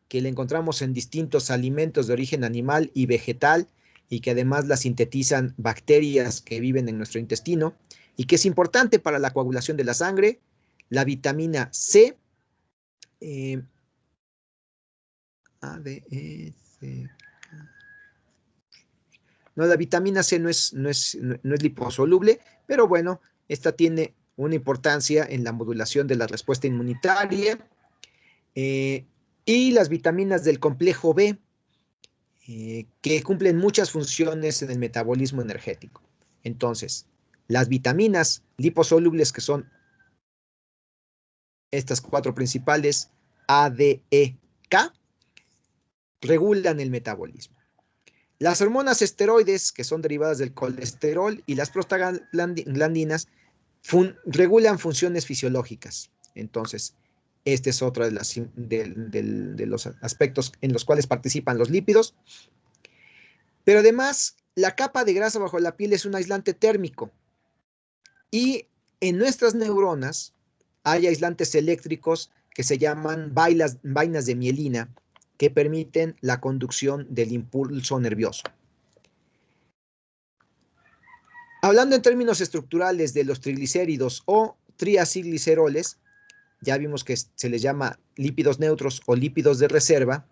que la encontramos en distintos alimentos de origen animal y vegetal y que además la sintetizan bacterias que viven en nuestro intestino y que es importante para la coagulación de la sangre. La vitamina C, A, D, E, C. No, la vitamina C no es liposoluble, pero bueno, esta tiene una importancia en la modulación de la respuesta inmunitaria. Y las vitaminas del complejo B, que cumplen muchas funciones en el metabolismo energético. Entonces, las vitaminas liposolubles, que son estas 4 principales, A, D, E, K, regulan el metabolismo. Las hormonas esteroides, que son derivadas del colesterol, y las prostaglandinas regulan funciones fisiológicas. Entonces, este es otro de los aspectos en los cuales participan los lípidos. Pero además, la capa de grasa bajo la piel es un aislante térmico. Y en nuestras neuronas hay aislantes eléctricos que se llaman vainas de mielina, que permiten la conducción del impulso nervioso. Hablando en términos estructurales de los triglicéridos o triacilgliceroles, ya vimos que se les llama lípidos neutros o lípidos de reserva.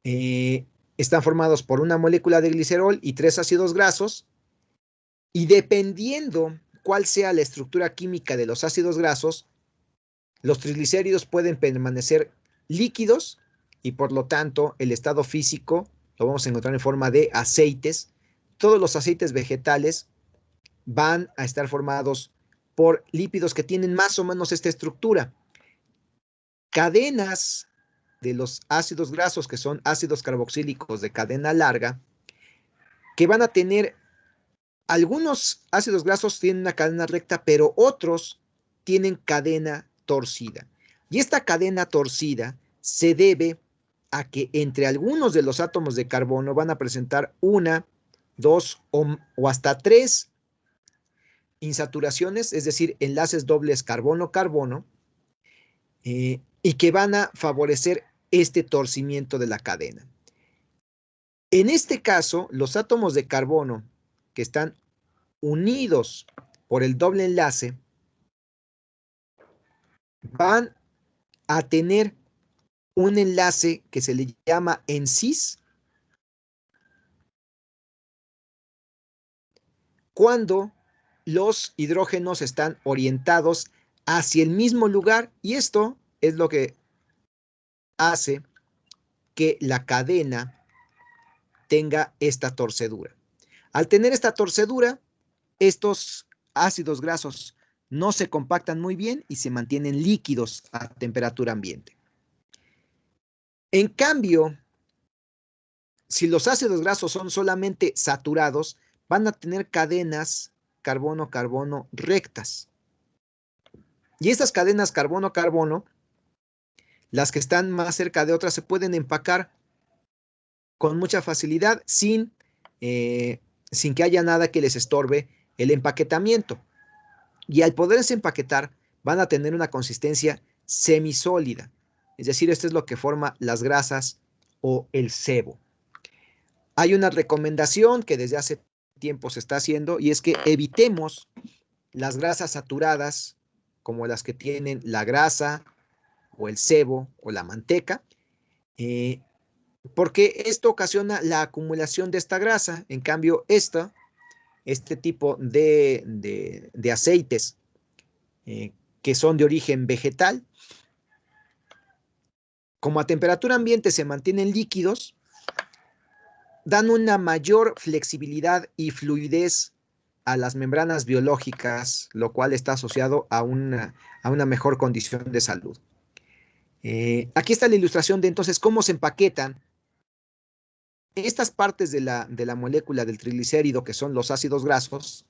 Están formados por una molécula de glicerol y 3 ácidos grasos, y dependiendo cuál sea la estructura química de los ácidos grasos, los triglicéridos pueden permanecer líquidos y por lo tanto el estado físico lo vamos a encontrar en forma de aceites. Todos los aceites vegetales van a estar formados por lípidos que tienen más o menos esta estructura. Cadenas de los ácidos grasos, que son ácidos carboxílicos de cadena larga, que van a tener, algunos ácidos grasos tienen una cadena recta, pero otros tienen cadena torcida. Y esta cadena torcida se debe a que entre algunos de los átomos de carbono van a presentar 1, 2 o hasta 3 insaturaciones, es decir, enlaces dobles carbono-carbono, y que van a favorecer este torcimiento de la cadena. En este caso, los átomos de carbono que están unidos por el doble enlace van a tener un enlace que se le llama en cis cuando los hidrógenos están orientados hacia el mismo lugar, y esto es lo que hace que la cadena tenga esta torcedura. Al tener esta torcedura, estos ácidos grasos no se compactan muy bien y se mantienen líquidos a temperatura ambiente. En cambio, si los ácidos grasos son solamente saturados, van a tener cadenas carbono-carbono rectas. Y estas cadenas carbono-carbono, las que están más cerca de otras, se pueden empacar con mucha facilidad sin que haya nada que les estorbe el empaquetamiento. Y al poderse empaquetar, van a tener una consistencia semisólida. Es decir, esto es lo que forma las grasas o el sebo. Hay una recomendación que desde hace tiempo se está haciendo, y es que evitemos las grasas saturadas, como las que tienen la grasa o el sebo o la manteca, porque esto ocasiona la acumulación de esta grasa. En cambio, este tipo de aceites que son de origen vegetal, como a temperatura ambiente se mantienen líquidos, dan una mayor flexibilidad y fluidez a las membranas biológicas, lo cual está asociado a una mejor condición de salud. Aquí está la ilustración de entonces cómo se empaquetan estas partes de la molécula del triglicérido, que son los ácidos grasos,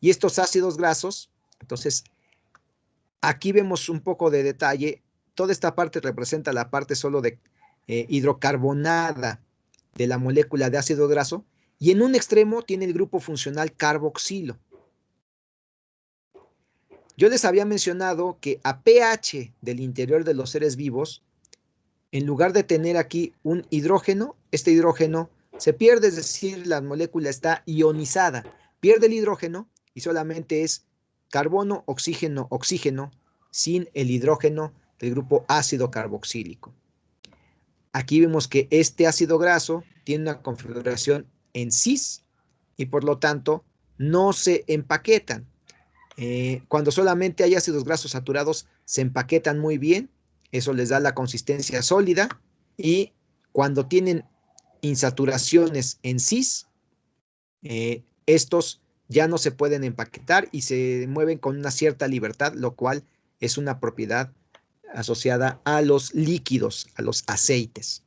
y estos ácidos grasos. Entonces, aquí vemos un poco de detalle. Toda esta parte representa la parte solo de hidrocarbonada de la molécula de ácido graso, y en un extremo tiene el grupo funcional carboxilo. Yo les había mencionado que a pH del interior de los seres vivos, en lugar de tener aquí un hidrógeno, este hidrógeno se pierde, es decir, la molécula está ionizada, pierde el hidrógeno y solamente es carbono, oxígeno, oxígeno, sin el hidrógeno del grupo ácido carboxílico. Aquí vemos que este ácido graso tiene una configuración en cis y por lo tanto no se empaquetan. Cuando solamente hay ácidos grasos saturados, se empaquetan muy bien, eso les da la consistencia sólida, y cuando tienen insaturaciones en cis, estos ya no se pueden empaquetar y se mueven con una cierta libertad, lo cual es una propiedad asociada a los líquidos, a los aceites.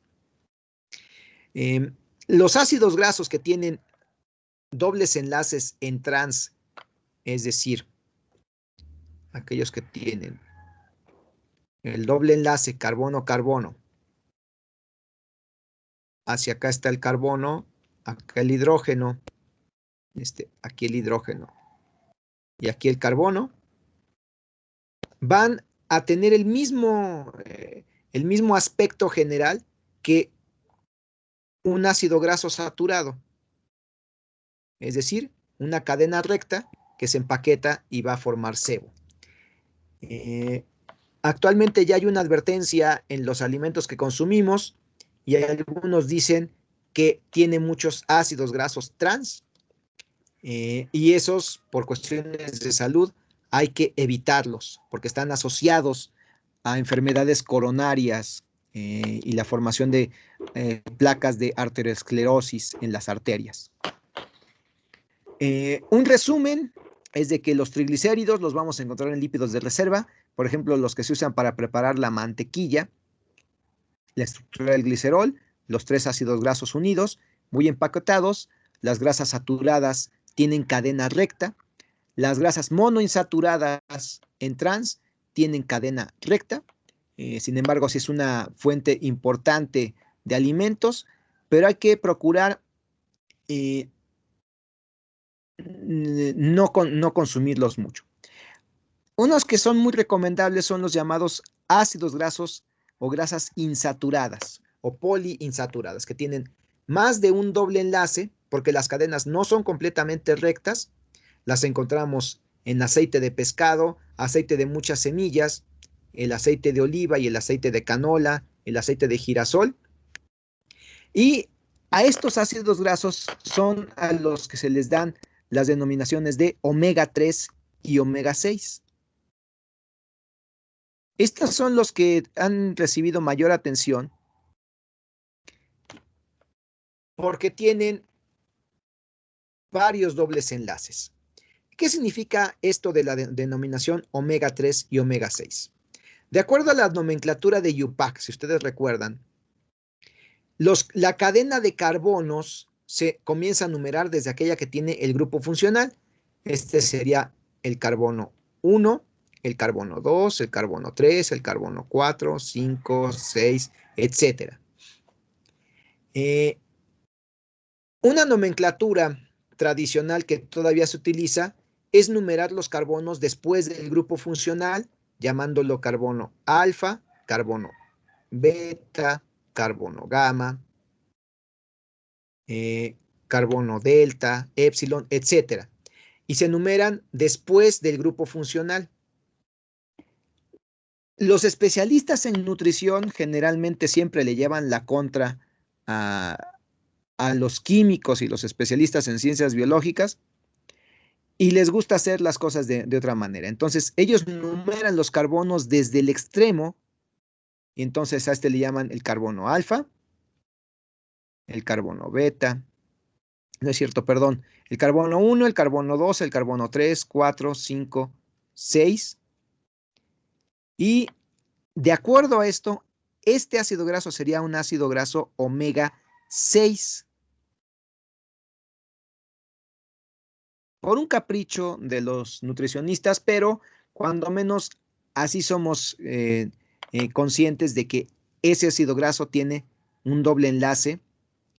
Los ácidos grasos que tienen dobles enlaces en trans, es decir, aquellos que tienen el doble enlace carbono-carbono, hacia acá está el carbono, acá el hidrógeno, aquí el hidrógeno y aquí el carbono, van a tener el mismo aspecto general que un ácido graso saturado, es decir, una cadena recta que se empaqueta y va a formar sebo. Actualmente ya hay una advertencia en los alimentos que consumimos, y algunos dicen que tiene muchos ácidos grasos trans, y esos, por cuestiones de salud, hay que evitarlos porque están asociados a enfermedades coronarias y la formación de placas de arteriosclerosis en las arterias. Un resumen es de que los triglicéridos los vamos a encontrar en lípidos de reserva, por ejemplo, los que se usan para preparar la mantequilla, la estructura del glicerol, los 3 ácidos grasos unidos, muy empaquetados. Las grasas saturadas tienen cadena recta, las grasas monoinsaturadas en trans tienen cadena recta. Sin embargo, sí es una fuente importante de alimentos, pero hay que procurar no consumirlos mucho. Unos que son muy recomendables son los llamados ácidos grasos o grasas insaturadas o poliinsaturadas, que tienen más de un doble enlace, porque las cadenas no son completamente rectas. Las encontramos en aceite de pescado, aceite de muchas semillas, el aceite de oliva y el aceite de canola, el aceite de girasol. Y a estos ácidos grasos son a los que se les dan las denominaciones de omega 3 y omega 6. Estos son los que han recibido mayor atención porque tienen varios dobles enlaces. ¿Qué significa esto de la denominación omega 3 y omega 6? De acuerdo a la nomenclatura de IUPAC, si ustedes recuerdan, la cadena de carbonos se comienza a numerar desde aquella que tiene el grupo funcional. Este sería el carbono 1, el carbono 2, el carbono 3, el carbono 4, 5, 6, etc. Una nomenclatura tradicional que todavía se utiliza es numerar los carbonos después del grupo funcional, llamándolo carbono alfa, carbono beta, carbono gamma. carbono delta, épsilon, etcétera. Y se enumeran después del grupo funcional. Los especialistas en nutrición generalmente siempre le llevan la contra a los químicos y los especialistas en ciencias biológicas y les gusta hacer las cosas de otra manera. Entonces, ellos numeran los carbonos desde el extremo y entonces a este le llaman el carbono alfa, el carbono beta, no es cierto, perdón, el carbono 1, el carbono 2, el carbono 3, 4, 5, 6. Y de acuerdo a esto, este ácido graso sería un ácido graso omega 6. Por un capricho de los nutricionistas, pero cuando menos así somos conscientes de que ese ácido graso tiene un doble enlace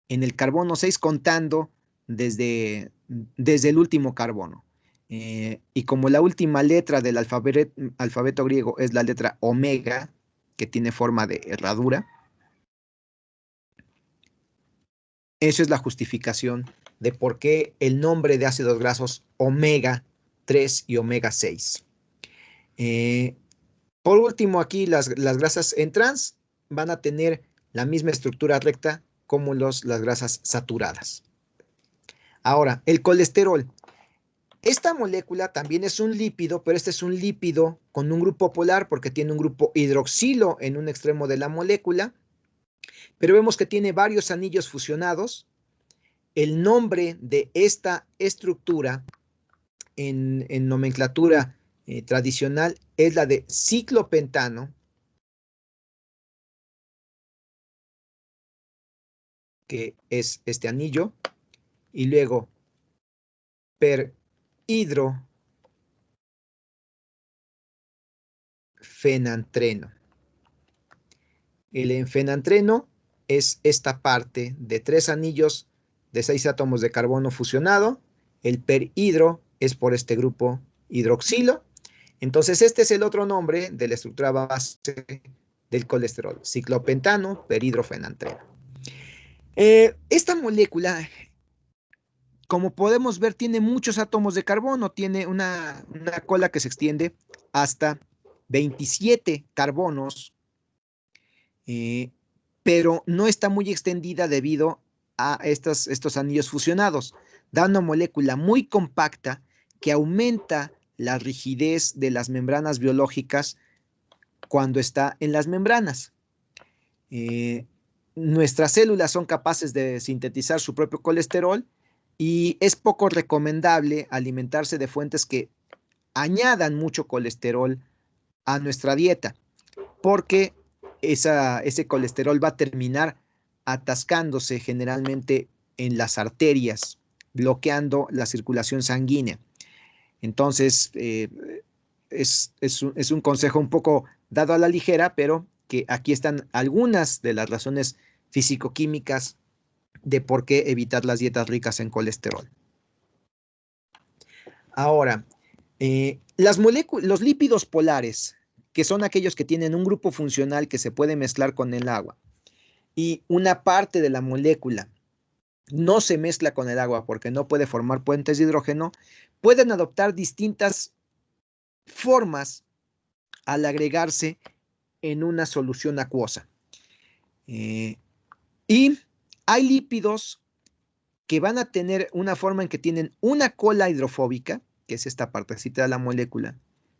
en el carbono 6 contando desde el último carbono. Y como la última letra del alfabeto griego es la letra omega, que tiene forma de herradura, esa es la justificación de por qué el nombre de ácidos grasos omega 3 y omega 6. Por último, aquí las grasas en trans van a tener la misma estructura recta como las grasas saturadas. Ahora, el colesterol. Esta molécula también es un lípido, pero este es un lípido con un grupo polar porque tiene un grupo hidroxilo en un extremo de la molécula, pero vemos que tiene varios anillos fusionados. El nombre de esta estructura en nomenclatura tradicional es la de ciclopentano, que es este anillo, y luego perfhidrofenantreno. El enfenantreno es esta parte de 3 anillos de 6 átomos de carbono fusionado. El perhidro es por este grupo hidroxilo. Entonces, este es el otro nombre de la estructura base del colesterol, ciclopentano, perhidrofenantreno. Esta molécula, como podemos ver, tiene muchos átomos de carbono, tiene una cola que se extiende hasta 27 carbonos, pero no está muy extendida debido a estos anillos fusionados. Da una molécula muy compacta que aumenta la rigidez de las membranas biológicas cuando está en las membranas. Nuestras células son capaces de sintetizar su propio colesterol y es poco recomendable alimentarse de fuentes que añadan mucho colesterol a nuestra dieta, porque ese colesterol va a terminar atascándose generalmente en las arterias, bloqueando la circulación sanguínea. Entonces, es un consejo un poco dado a la ligera, pero que aquí están algunas de las razones físico-químicas de por qué evitar las dietas ricas en colesterol. Ahora, los lípidos polares, que son aquellos que tienen un grupo funcional que se puede mezclar con el agua, y una parte de la molécula no se mezcla con el agua porque no puede formar puentes de hidrógeno, pueden adoptar distintas formas al agregarse en una solución acuosa. Y hay lípidos que van a tener una forma en que tienen una cola hidrofóbica, que es esta partecita de la molécula,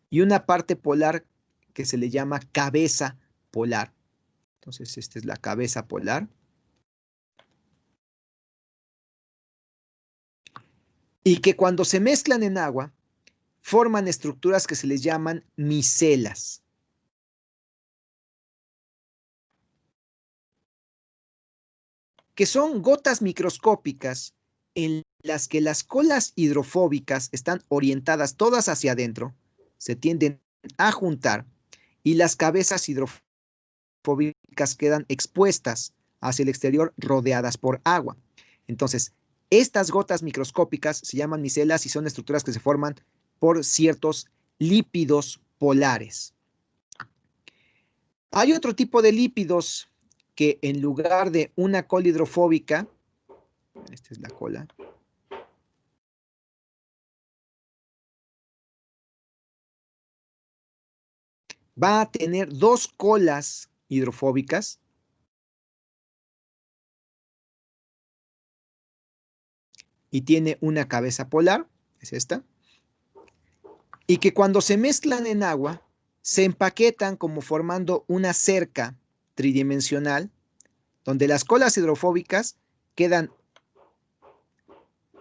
y una parte polar que se le llama cabeza polar. Entonces, esta es la cabeza polar. Y que cuando se mezclan en agua, forman estructuras que se les llaman micelas. Que son gotas microscópicas en las que las colas hidrofóbicas están orientadas todas hacia adentro, se tienden a juntar y las cabezas hidrofóbicas quedan expuestas hacia el exterior rodeadas por agua. Entonces, estas gotas microscópicas se llaman micelas y son estructuras que se forman por ciertos lípidos polares. Hay otro tipo de lípidos que en lugar de una cola hidrofóbica, Esta es la cola. Va a tener dos colas hidrofóbicas. Y tiene una cabeza polar, es esta. Y que cuando se mezclan en agua, se empaquetan como formando una cerca tridimensional, donde las colas hidrofóbicas quedan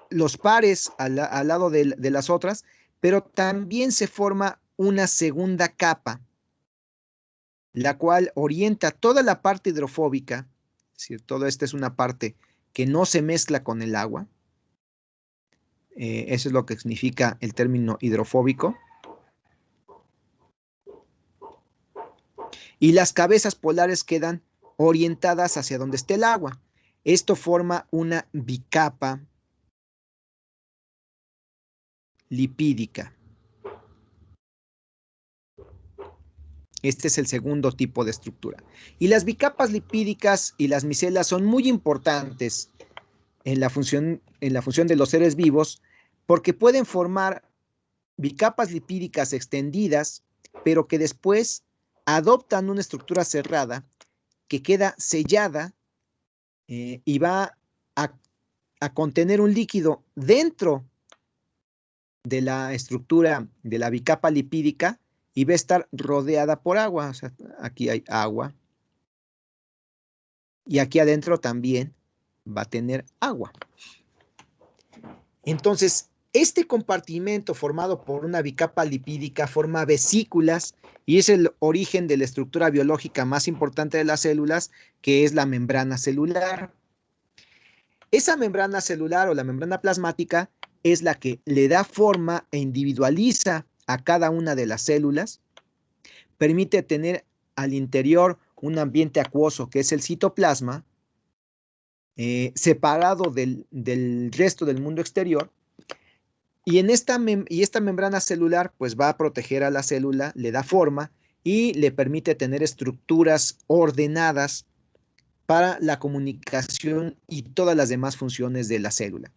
los pares al lado de las otras, pero también se forma una segunda capa, la cual orienta toda la parte hidrofóbica, es decir, toda esta es una parte que no se mezcla con el agua. Eso es lo que significa el término hidrofóbico. Y las cabezas polares quedan orientadas hacia donde esté el agua. Esto forma una bicapa lipídica. Este es el segundo tipo de estructura. Y las bicapas lipídicas y las micelas son muy importantes en la función de los seres vivos porque pueden formar bicapas lipídicas extendidas, pero que después adoptan una estructura cerrada que queda sellada y va a contener un líquido dentro de la estructura de la bicapa lipídica y va a estar rodeada por agua. O sea, aquí hay agua. Y aquí adentro también va a tener agua. Entonces, este compartimento formado por una bicapa lipídica forma vesículas y es el origen de la estructura biológica más importante de las células, que es la membrana celular. Esa membrana celular o la membrana plasmática es la que le da forma e individualiza a cada una de las células, permite tener al interior un ambiente acuoso que es el citoplasma, separado del resto del mundo exterior, y esta membrana celular pues va a proteger a la célula, le da forma y le permite tener estructuras ordenadas para la comunicación y todas las demás funciones de la célula.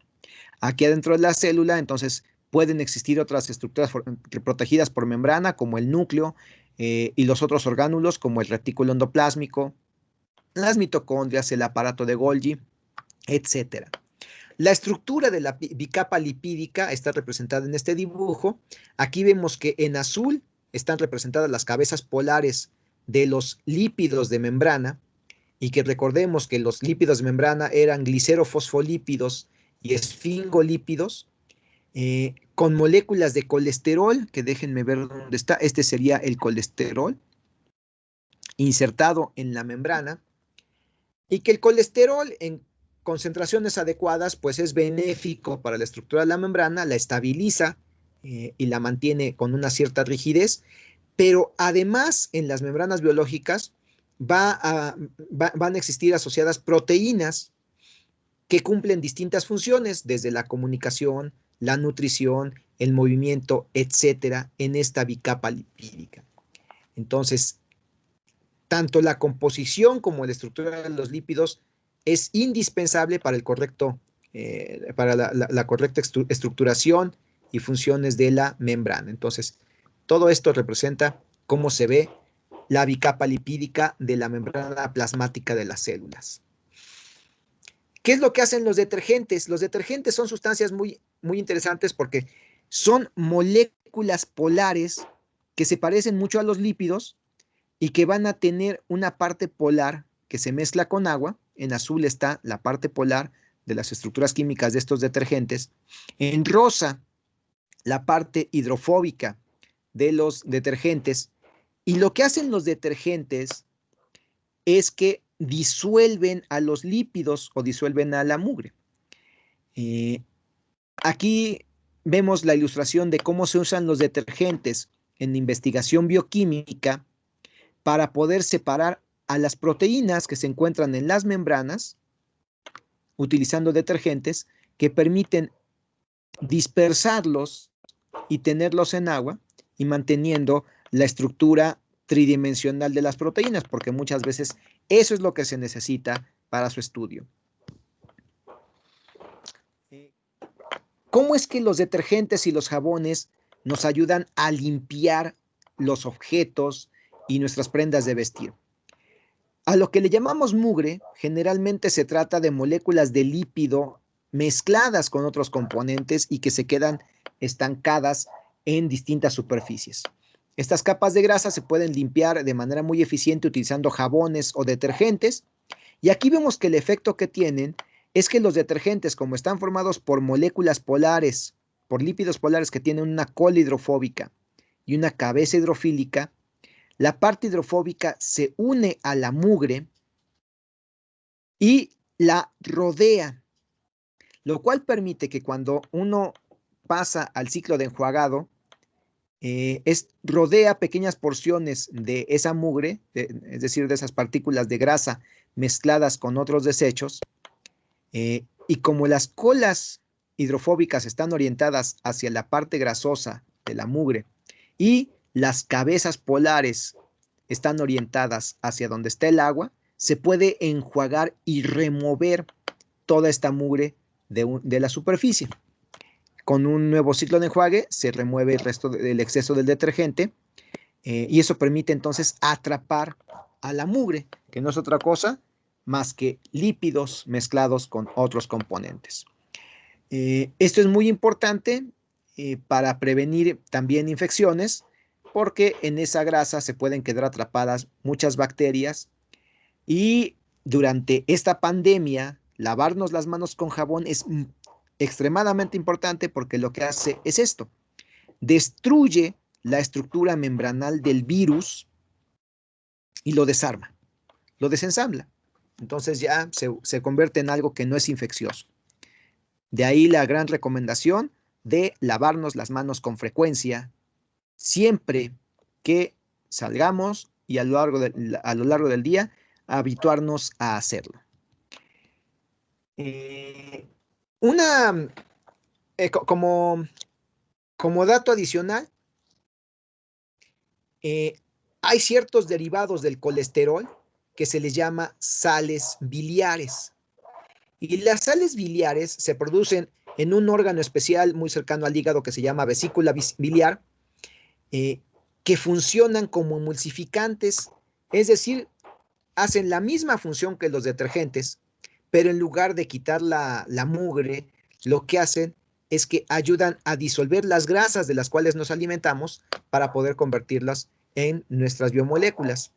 Aquí adentro de la célula, entonces, pueden existir otras estructuras protegidas por membrana, como el núcleo y los otros orgánulos, como el retículo endoplásmico, las mitocondrias, el aparato de Golgi, etc. La estructura de la bicapa lipídica está representada en este dibujo. Aquí vemos que en azul están representadas las cabezas polares de los lípidos de membrana, y que recordemos que los lípidos de membrana eran glicerofosfolípidos y esfingolípidos, con moléculas de colesterol, que déjenme ver dónde está, este sería el colesterol, insertado en la membrana, y que el colesterol en concentraciones adecuadas, pues es benéfico para la estructura de la membrana, la estabiliza y la mantiene con una cierta rigidez, pero además en las membranas biológicas van a existir asociadas proteínas que cumplen distintas funciones, desde la comunicación, la nutrición, el movimiento, etcétera, en esta bicapa lipídica. Entonces, tanto la composición como la estructura de los lípidos es indispensable para el correcto, para la correcta estructuración y funciones de la membrana. Entonces, todo esto representa cómo se ve la bicapa lipídica de la membrana plasmática de las células. ¿Qué es lo que hacen los detergentes? Los detergentes son sustancias muy interesantes porque son moléculas polares que se parecen mucho a los lípidos y que van a tener una parte polar que se mezcla con agua. En azul está la parte polar de las estructuras químicas de estos detergentes. En rosa, la parte hidrofóbica de los detergentes. Y lo que hacen los detergentes es que disuelven a los lípidos o disuelven a la mugre. Aquí vemos la ilustración de cómo se usan los detergentes en investigación bioquímica para poder separar a las proteínas que se encuentran en las membranas, utilizando detergentes que permiten dispersarlos y tenerlos en agua y manteniendo la estructura tridimensional de las proteínas, porque muchas veces eso es lo que se necesita para su estudio. ¿Cómo es que los detergentes y los jabones nos ayudan a limpiar los objetos y nuestras prendas de vestir? A lo que le llamamos mugre, generalmente se trata de moléculas de lípido mezcladas con otros componentes y que se quedan estancadas en distintas superficies. Estas capas de grasa se pueden limpiar de manera muy eficiente utilizando jabones o detergentes. Y aquí vemos que el efecto que tienen es que los detergentes, como están formados por moléculas polares, por lípidos polares que tienen una cola hidrofóbica y una cabeza hidrofílica, la parte hidrofóbica se une a la mugre y la rodea, lo cual permite que cuando uno pasa al ciclo de enjuagado, rodea pequeñas porciones de esa mugre, es decir, de esas partículas de grasa mezcladas con otros desechos, y como las colas hidrofóbicas están orientadas hacia la parte grasosa de la mugre y las cabezas polares están orientadas hacia donde está el agua, se puede enjuagar y remover toda esta mugre de la superficie. Con un nuevo ciclo de enjuague se remueve el resto del exceso del detergente y eso permite entonces atrapar a la mugre, que no es otra cosa más que lípidos mezclados con otros componentes. Esto es muy importante para prevenir también infecciones, porque en esa grasa se pueden quedar atrapadas muchas bacterias y durante esta pandemia, lavarnos las manos con jabón es extremadamente importante porque lo que hace es esto: destruye la estructura membranal del virus y lo desarma, lo desensambla. Entonces ya se convierte en algo que no es infeccioso. De ahí la gran recomendación de lavarnos las manos con frecuencia, siempre que salgamos y a lo largo del día, habituarnos a hacerlo. Como dato adicional, hay ciertos derivados del colesterol que se les llama sales biliares. Y las sales biliares se producen en un órgano especial muy cercano al hígado que se llama vesícula biliar, que funcionan como emulsificantes, es decir, hacen la misma función que los detergentes, pero en lugar de quitar la mugre, lo que hacen es que ayudan a disolver las grasas de las cuales nos alimentamos para poder convertirlas en nuestras biomoléculas.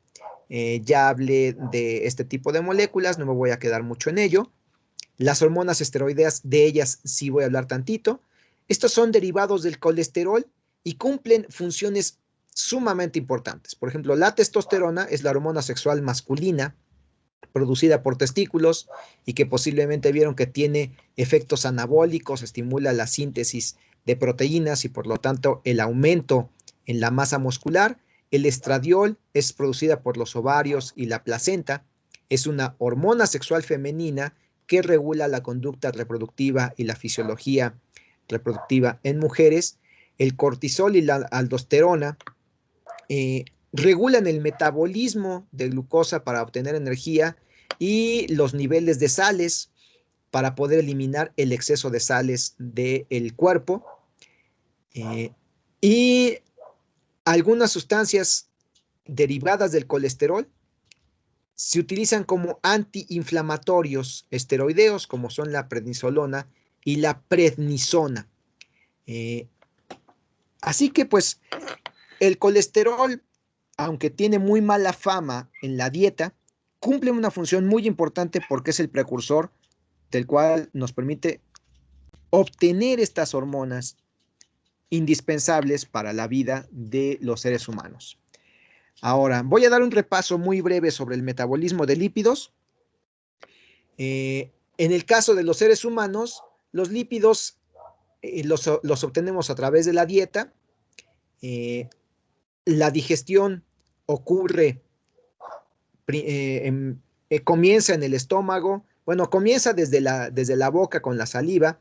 Ya hablé de este tipo de moléculas, no me voy a quedar mucho en ello. Las hormonas esteroideas, de ellas sí voy a hablar tantito. Estos son derivados del colesterol y cumplen funciones sumamente importantes. Por ejemplo, la testosterona es la hormona sexual masculina producida por testículos y que posiblemente vieron que tiene efectos anabólicos, estimula la síntesis de proteínas y por lo tanto el aumento en la masa muscular. El estradiol es producida por los ovarios y la placenta. Es una hormona sexual femenina que regula la conducta reproductiva y la fisiología reproductiva en mujeres. El cortisol y la aldosterona regulan el metabolismo de glucosa para obtener energía y los niveles de sales para poder eliminar el exceso de sales del cuerpo. Y algunas sustancias derivadas del colesterol se utilizan como antiinflamatorios esteroideos, como son la prednisolona y la prednisona. Así que pues el colesterol, aunque tiene muy mala fama en la dieta, cumple una función muy importante porque es el precursor del cual nos permite obtener estas hormonas indispensables para la vida de los seres humanos. Ahora, voy a dar un repaso muy breve sobre el metabolismo de lípidos. En el caso de los seres humanos, los lípidos los obtenemos a través de la dieta. La digestión ocurre, comienza en el estómago, bueno, comienza desde la boca con la saliva,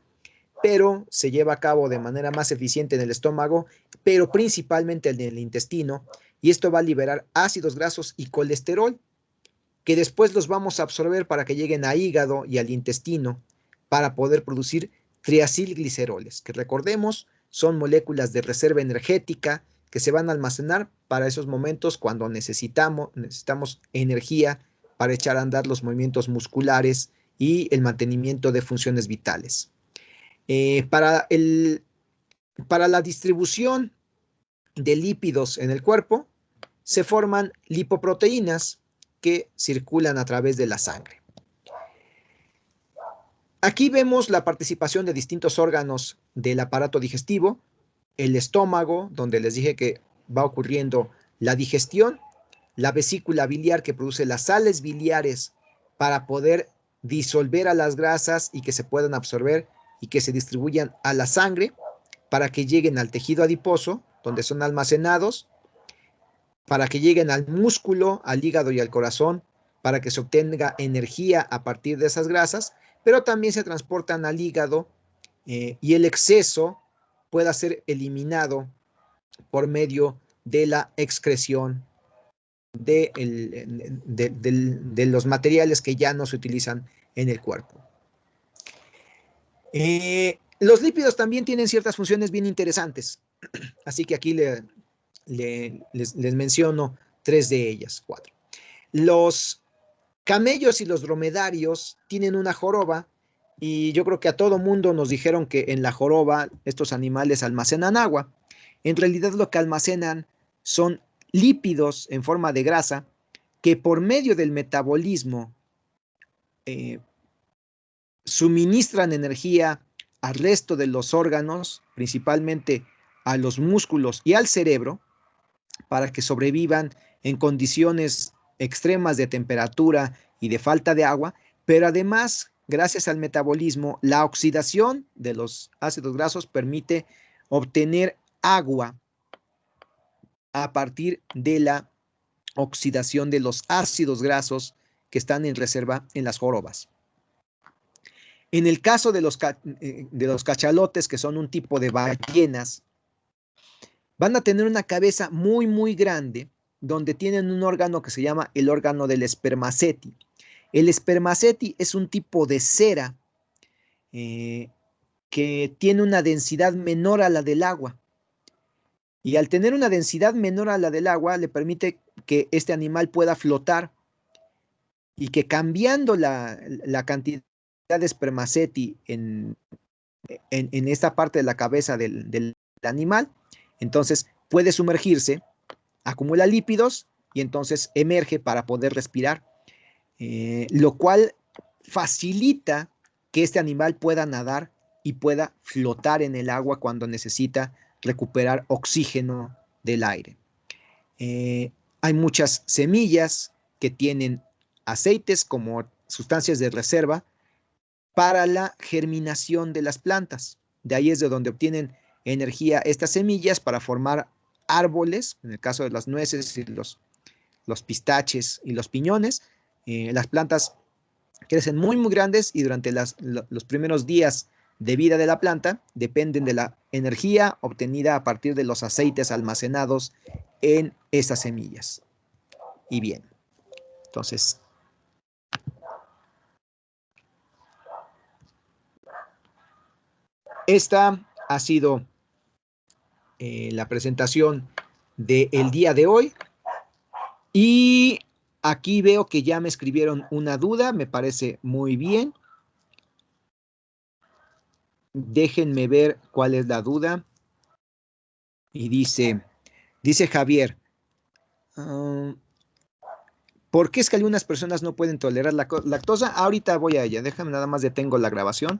pero se lleva a cabo de manera más eficiente en el estómago, pero principalmente en el intestino, y esto va a liberar ácidos grasos y colesterol, que después los vamos a absorber para que lleguen a hígado y al intestino, para poder producir triacilgliceroles, que recordemos son moléculas de reserva energética que se van a almacenar para esos momentos cuando necesitamos energía para echar a andar los movimientos musculares y el mantenimiento de funciones vitales. Para la distribución de lípidos en el cuerpo, se forman lipoproteínas que circulan a través de la sangre. Aquí vemos la participación de distintos órganos del aparato digestivo, el estómago, donde les dije que va ocurriendo la digestión, la vesícula biliar que produce las sales biliares para poder disolver a las grasas y que se puedan absorber y que se distribuyan a la sangre para que lleguen al tejido adiposo, donde son almacenados, para que lleguen al músculo, al hígado y al corazón, para que se obtenga energía a partir de esas grasas, pero también se transportan al hígado y el exceso pueda ser eliminado por medio de la excreción de los materiales que ya no se utilizan en el cuerpo. Los lípidos también tienen ciertas funciones bien interesantes, así que aquí les menciono 3 de ellas, 4. Los camellos y los dromedarios tienen una joroba y yo creo que a todo mundo nos dijeron que en la joroba estos animales almacenan agua. En realidad lo que almacenan son lípidos en forma de grasa que por medio del metabolismo suministran energía al resto de los órganos, principalmente a los músculos y al cerebro, para que sobrevivan en condiciones extremas de temperatura y de falta de agua, pero además, gracias al metabolismo, la oxidación de los ácidos grasos permite obtener agua a partir de la oxidación de los ácidos grasos que están en reserva en las jorobas. En el caso de los cachalotes, que son un tipo de ballenas, van a tener una cabeza muy, muy grande, donde tienen un órgano que se llama el órgano del spermaceti. El spermaceti es un tipo de cera que tiene una densidad menor a la del agua. Y al tener una densidad menor a la del agua, le permite que este animal pueda flotar y que cambiando la cantidad de spermaceti en esta parte de la cabeza del animal, entonces puede sumergirse, acumula lípidos y entonces emerge para poder respirar, lo cual facilita que este animal pueda nadar y pueda flotar en el agua cuando necesita recuperar oxígeno del aire. Hay muchas semillas que tienen aceites como sustancias de reserva para la germinación de las plantas. De ahí es de donde obtienen energía estas semillas para formar árboles, en el caso de las nueces y los pistaches y los piñones. Las plantas crecen muy, muy grandes y durante los primeros días de vida de la planta dependen de la energía obtenida a partir de los aceites almacenados en estas semillas. Y bien, entonces, esta ha sido la presentación del día de hoy. Y aquí veo que ya me escribieron una duda, me parece muy bien. Déjenme ver cuál es la duda. Y dice Javier, ¿por qué es que algunas personas no pueden tolerar la lactosa? Ahorita voy a ella, déjame nada más detengo la grabación